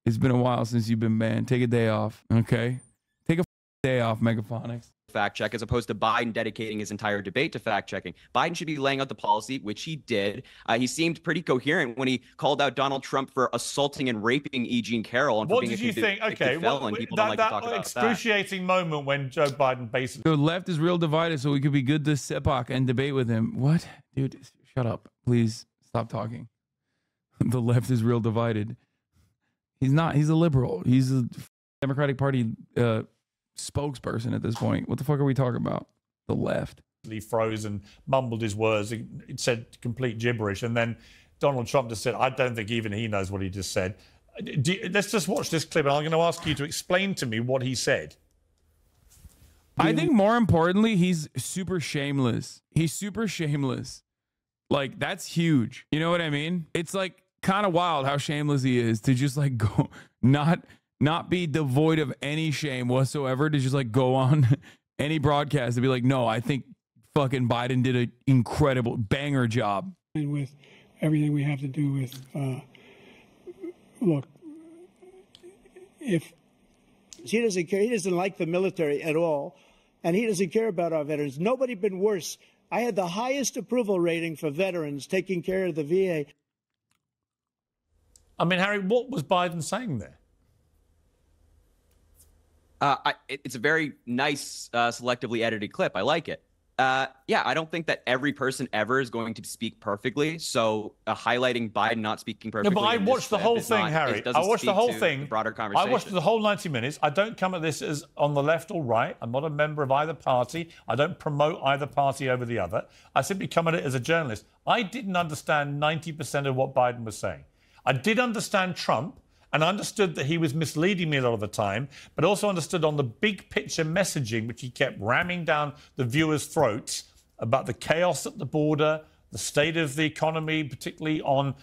It's been a while since you've been banned. Take a day off, okay? Take a day off, Megaphonics. Fact check, as opposed to Biden dedicating his entire debate to fact checking. Biden should be laying out the policy, which he did. He seemed pretty coherent when he called out Donald Trump for assaulting and raping E. Jean Carroll. And what did you think? Okay, people don't like to talk about excruciating moment when Joe Biden basically. The left is real divided, so we could be good to Sepak and debate with him. What? Dude, shut up. Please stop talking. The left is real divided. He's not. He's a liberal. He's a Democratic Party spokesperson at this point. What the fuck are we talking about? The left. He froze and mumbled his words. It said complete gibberish. And then Donald Trump just said, I don't think even he knows what he just said. Let's just watch this clip, and I'm going to ask you to explain to me what he said. I think more importantly, he's super shameless. He's super shameless. Like, that's huge. You know what I mean? It's like kind of wild how shameless he is to just like go not be devoid of any shame whatsoever, to just like go on any broadcast and be like, no, I think fucking Biden did an incredible banger job. And with everything we have to do with, look, if he doesn't care, he doesn't like the military at all, and he doesn't care about our veterans. Nobody been worse. I had the highest approval rating for veterans taking care of the VA. I mean, Harry, what was Biden saying there? It's a very nice, selectively edited clip. I like it. Yeah, I don't think that every person ever is going to speak perfectly. So highlighting Biden not speaking perfectly. No, but I watched the whole thing, Harry. I watched the whole thing. Broader conversation. I watched the whole 90 minutes. I don't come at this as on the left or right. I'm not a member of either party. I don't promote either party over the other. I simply come at it as a journalist. I didn't understand 90% of what Biden was saying. I did understand Trump, and I understood that he was misleading me a lot of the time, but also understood on the big picture messaging, which he kept ramming down the viewers' throats about the chaos at the border, the state of the economy, particularly on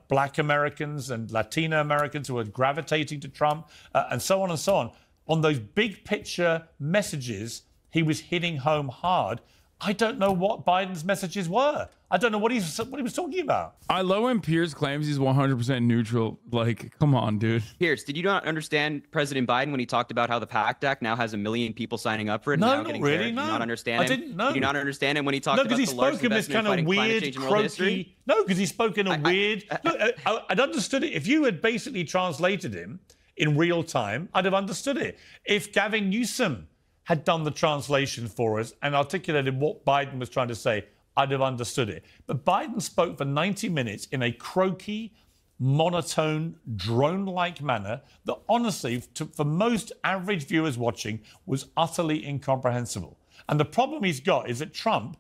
black Americans and Latino Americans who are gravitating to Trump, and so on and so on. On those big picture messages, he was hitting home hard. I don't know what Biden's messages were. I don't know what he was talking about. I love when Piers claims he's 100% neutral. Like, come on, dude. Piers, did you not understand President Biden when he talked about how the PACT Act now has 1 million people signing up for it? No, not really. Did No, you not understand I him? didn't know. Did you not understand him when he talked about the largest investment in fighting climate change in world history? No, because he spoke in a weird. Look, I'd understood it if you had basically translated him in real time. I'd have understood it. If Gavin Newsom had done the translation for us and articulated what Biden was trying to say, I'd have understood it. But Biden spoke for 90 minutes in a croaky, monotone, drone-like manner that honestly, for most average viewers watching, was utterly incomprehensible. And the problem he's got is that Trump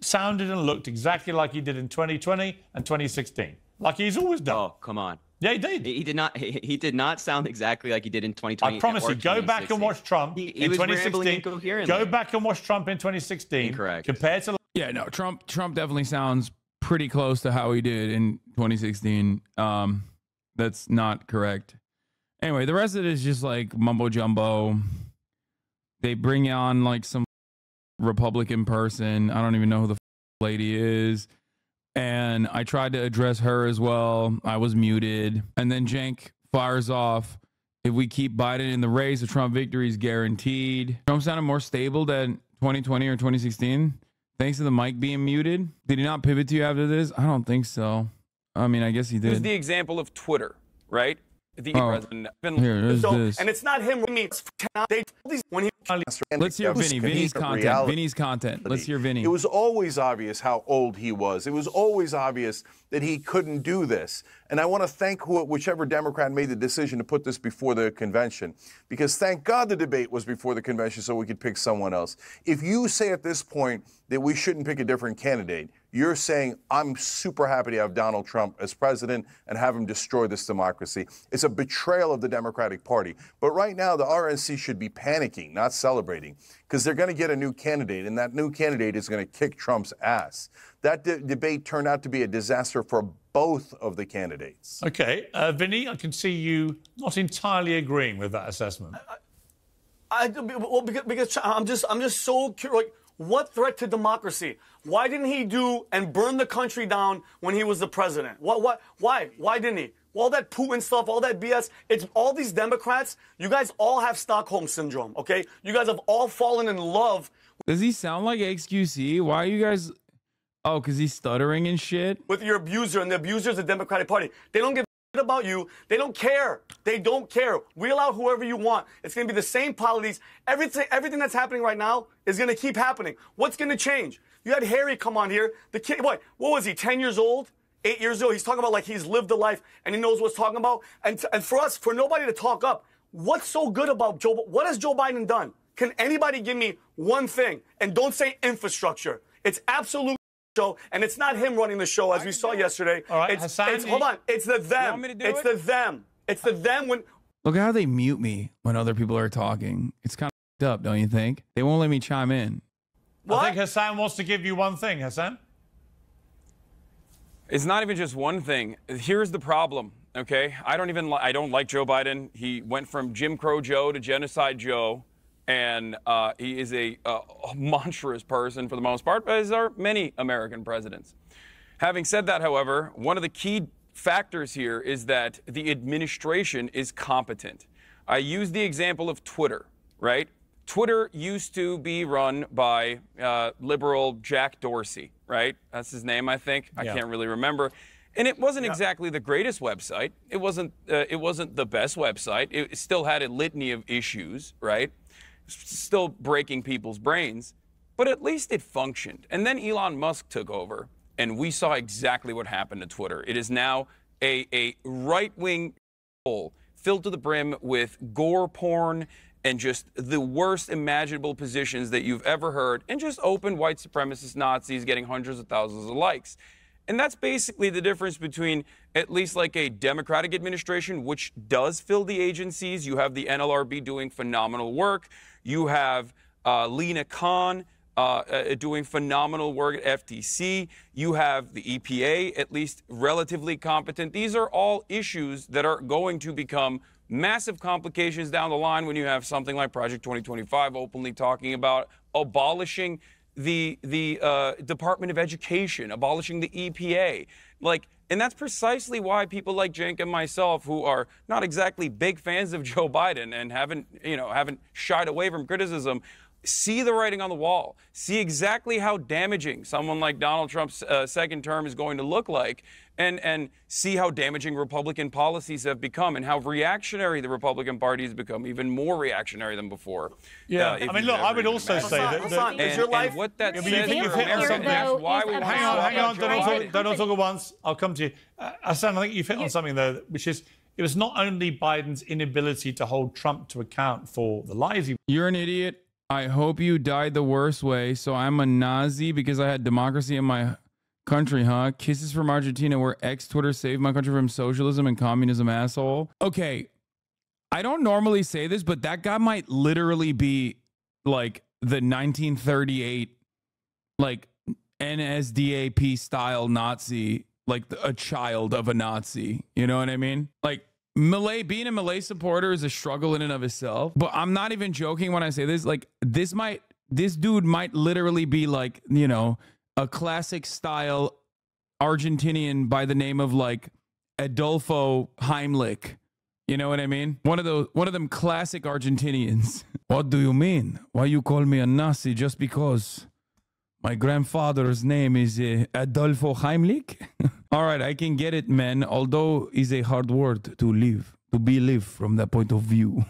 sounded and looked exactly like he did in 2020 and 2016. Like he's always done. Oh, come on. Yeah, he did. He did not sound exactly like he did in 2020. I promise you, go back and watch Trump in 2016. Go back and watch Trump in 2016. Incorrect. Compared to... Yeah, no, Trump definitely sounds pretty close to how he did in 2016. That's not correct. Anyway, the rest of it is just like mumbo jumbo. They bring on like some Republican person. I don't even know who the lady is. And I tried to address her as well. I was muted. And then Cenk fires off. If we keep Biden in the race, a Trump victory is guaranteed. Trump sounded more stable than 2020 or 2016. Thanks to the mic being muted. Did he not pivot to you after this? I don't think so. I mean, I guess he did. It was the example of Twitter, right? the president. Here, this. And it's not him. Let's hear Vinny. Vinny's content. Vinny's content. Let's hear Vinny. It was always obvious how old he was. It was always obvious that he couldn't do this. And I want to thank whichever Democrat made the decision to put this before the convention, because thank God the debate was before the convention so we could pick someone else. If you say at this point that we shouldn't pick a different candidate, you're saying I'm super happy to have Donald Trump as president and have him destroy this democracy. It's a betrayal of the Democratic Party. But right now, the RNC should be panicking, not celebrating, because they're going to get a new candidate, and that new candidate is going to kick Trump's ass. That debate turned out to be a disaster for both of the candidates. Okay. Vinny, I can see you not entirely agreeing with that assessment. Because I'm just so curious. Like, what threat to democracy? Why didn't he do and burn the country down when he was the president? Why didn't he? All that Putin stuff, all that BS. It's all these Democrats. You guys all have Stockholm syndrome, okay? You guys have all fallen in love. Does he sound like XQC? Why are you guys? Oh, because he's stuttering and shit? With your abuser, and the abuser is the Democratic Party. They don't give a shit about you. They don't care. They don't care. Wheel out whoever you want. It's going to be the same policies. Everything that's happening right now is going to keep happening. What's going to change? You had Harry come on here. The kid, what was he, 10 years old? 8 years old? He's talking about like he's lived a life and he knows what's talking about. And for us, for nobody to talk up, what's so good about Joe? What has Joe Biden done? Can anybody give me one thing? And don't say infrastructure. It's absolute show, and it's not him running the show as we saw yesterday. All right, hold on. It's the them. It's the them. It's the them when. Look at how they mute me when other people are talking. It's kind of up, don't you think? They won't let me chime in. What? I think Hasan wants to give you one thing, Hasan. It's not even just one thing. Here's the problem, okay? I don't like Joe Biden. He went from Jim Crow Joe to Genocide Joe. And he is a monstrous person for the most part, as are many American presidents. Having said that, however, one of the key factors here is that the administration is competent. I use the example of Twitter, right? Twitter used to be run by liberal Jack Dorsey, right? That's his name, I think. I can't really remember. And it wasn't exactly the greatest website. It wasn't the best website. It still had a litany of issues, right? Still breaking people's brains, but at least it functioned. And then Elon Musk took over, and we saw exactly what happened to Twitter. It is now a right-wing hole filled to the brim with gore porn and just the worst imaginable positions that you've ever heard, and just open white supremacist Nazis getting hundreds of thousands of likes. And that's basically the difference between at least like a Democratic administration, which does fill the agencies. You have the NLRB doing phenomenal work. You have Lena Khan doing phenomenal work at FTC. You have the EPA, at least relatively competent. These are all issues that are going to become massive complications down the line when you have something like Project 2025 openly talking about abolishing the Department of Education, abolishing the EPA. And that's precisely why people like Cenk and myself, who are not exactly big fans of Joe Biden and haven't shied away from criticism, see the writing on the wall, see exactly how damaging someone like Donald Trump's second term is going to look like, and see how damaging Republican policies have become and how reactionary the Republican Party has become, even more reactionary than before. Yeah, I mean, look, I would also say that... And what that says you've hit on something. Hang on, don't talk at once. I'll come to you. Hasan, I think you've hit on something there, which is, it was not only Biden's inability to hold Trump to account for the lies he... You're an idiot. I hope you died the worst way, so I'm a Nazi because I had democracy in my country, huh? Kisses from Argentina, where ex-Twitter saved my country from socialism and communism, asshole. Okay, I don't normally say this, but that guy might literally be like the 1938, like NSDAP style Nazi, like a child of a Nazi. You know what I mean? Like, being a Malay supporter is a struggle in and of itself, but I'm not even joking when I say this. Like, this dude might literally be like, you know, a classic style Argentinian by the name of like Adolfo Heimlich. You know what I mean? One of them classic Argentinians. What do you mean? Why you call me a Nazi just because my grandfather's name is Adolfo Heimlich? All right, I can get it, man. Although it's a hard word to live. to believe from that point of view.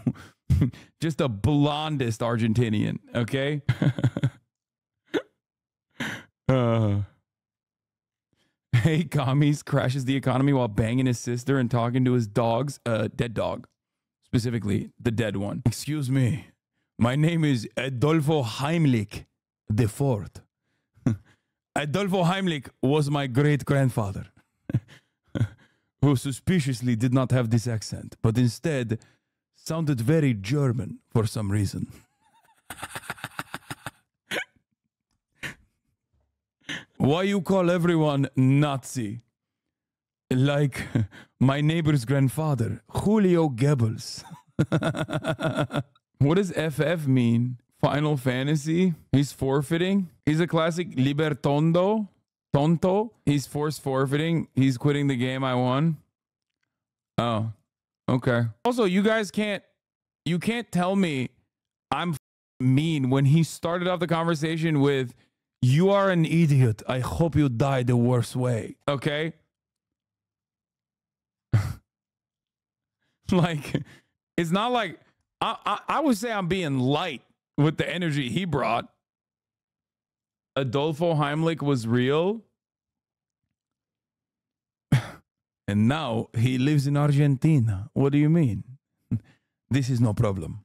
Just the blondest Argentinian, okay? Hey, commies crashes the economy while banging his sister and talking to his dogs. Dead dog. Specifically, the dead one. Excuse me. My name is Adolfo Heimlich the Fourth. Adolfo Heimlich was my great-grandfather, who suspiciously did not have this accent, but instead sounded very German for some reason. Why you call everyone Nazi? Like my neighbor's grandfather, Julio Goebbels. What does FF mean? Final Fantasy? He's forfeiting? He's a classic libertondo? Tonto? He's forfeiting? He's quitting the game I won? Oh, okay. Also, you can't tell me I'm mean when he started off the conversation with, "You are an idiot. I hope you die the worst way." Okay? Like, it's not like, I would say I'm being light with the energy he brought. Adolfo Heimlich was real. And now he lives in Argentina. What do you mean? This is no problem.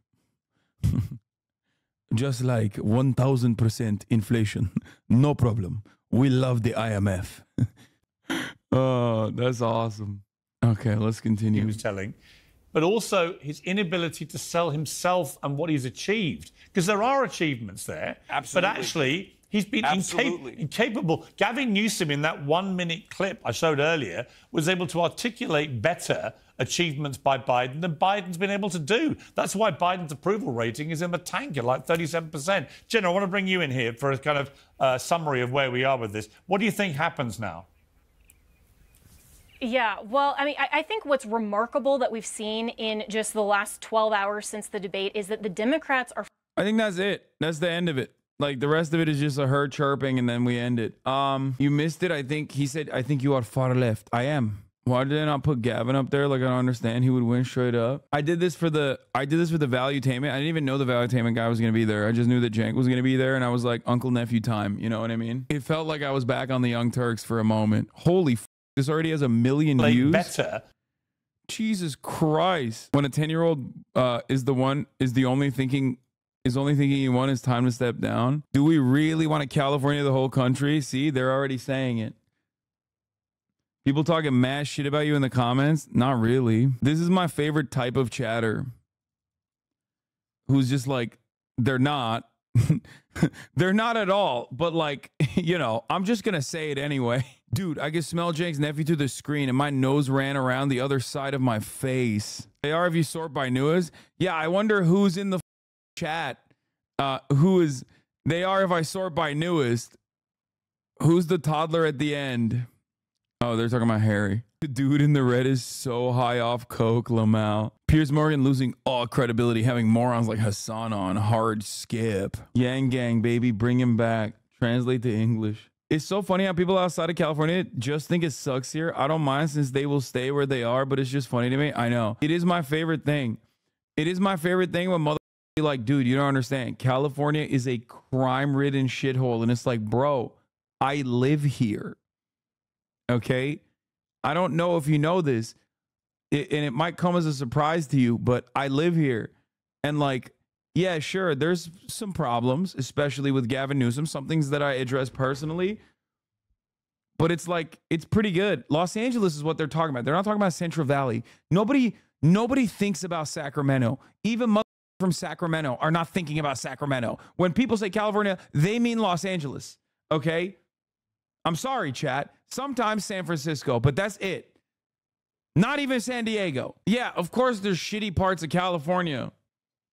Just like 1,000% inflation. No problem. We love the IMF. Oh, that's awesome. Okay, let's continue. He was telling. But also his inability to sell himself and what he's achieved. Because there are achievements there. Absolutely. But actually, he's been incapable. Gavin Newsom, in that 1-minute clip I showed earlier, was able to articulate better achievements by Biden than Biden's been able to do. That's why Biden's approval rating is in the tank at like 37%. Jen, I want to bring you in here for a kind of summary of where we are with this. What do you think happens now? Yeah, well, I mean, I think what's remarkable that we've seen in just the last 12 hours since the debate is that the Democrats are... I think that's it. That's the end of it. Like, the rest of it is just a her chirping and then we end it. You missed it. I think he said, "I think you are far left." I am. Why did I not put Gavin up there? Like, I don't understand. He would win straight up. I did this for the valuetainment. I didn't even know the valuetainment guy was going to be there. I just knew that Cenk was going to be there, and I was like, uncle nephew time. You know what I mean? It felt like I was back on the Young Turks for a moment. Holy f, this already has 1 million views. Better. Jesus Christ. When a 10-year-old is the only thinking he won, it's time to step down. Do we really want to California the whole country? See, they're already saying it. People talking mad shit about you in the comments? Not really. This is my favorite type of chatter. Who's just like, they're not. They're not at all. But like, you know, I'm just going to say it anyway. Dude, I can smell Cenk's nephew through the screen and my nose ran around the other side of my face. They are if you sort by newest. Yeah, I wonder who's in the chat. They are if I sort by newest. Who's the toddler at the end? Oh, they're talking about Harry. The dude in the red is so high off coke, Lamau. Piers Morgan losing all credibility, having morons like Hasan on. Hard skip. Yang gang, baby, bring him back. Translate to English. It's so funny how people outside of California just think it sucks here. I don't mind since they will stay where they are, but it's just funny to me. I know. It is my favorite thing. It is my favorite thing when mother be like, dude, you don't understand. California is a crime-ridden shithole. And it's like, bro, I live here. Okay? I don't know if you know this, and it might come as a surprise to you, but I live here. And like, yeah, sure, there's some problems, especially with Gavin Newsom, some things that I address personally, but it's like, it's pretty good. Los Angeles is what they're talking about. They're not talking about Central Valley. Nobody thinks about Sacramento. Even from Sacramento are not thinking about Sacramento. When people say California, they mean Los Angeles. Okay? I'm sorry, chat. Sometimes San Francisco, but that's it. Not even San Diego. Yeah, of course there's shitty parts of California.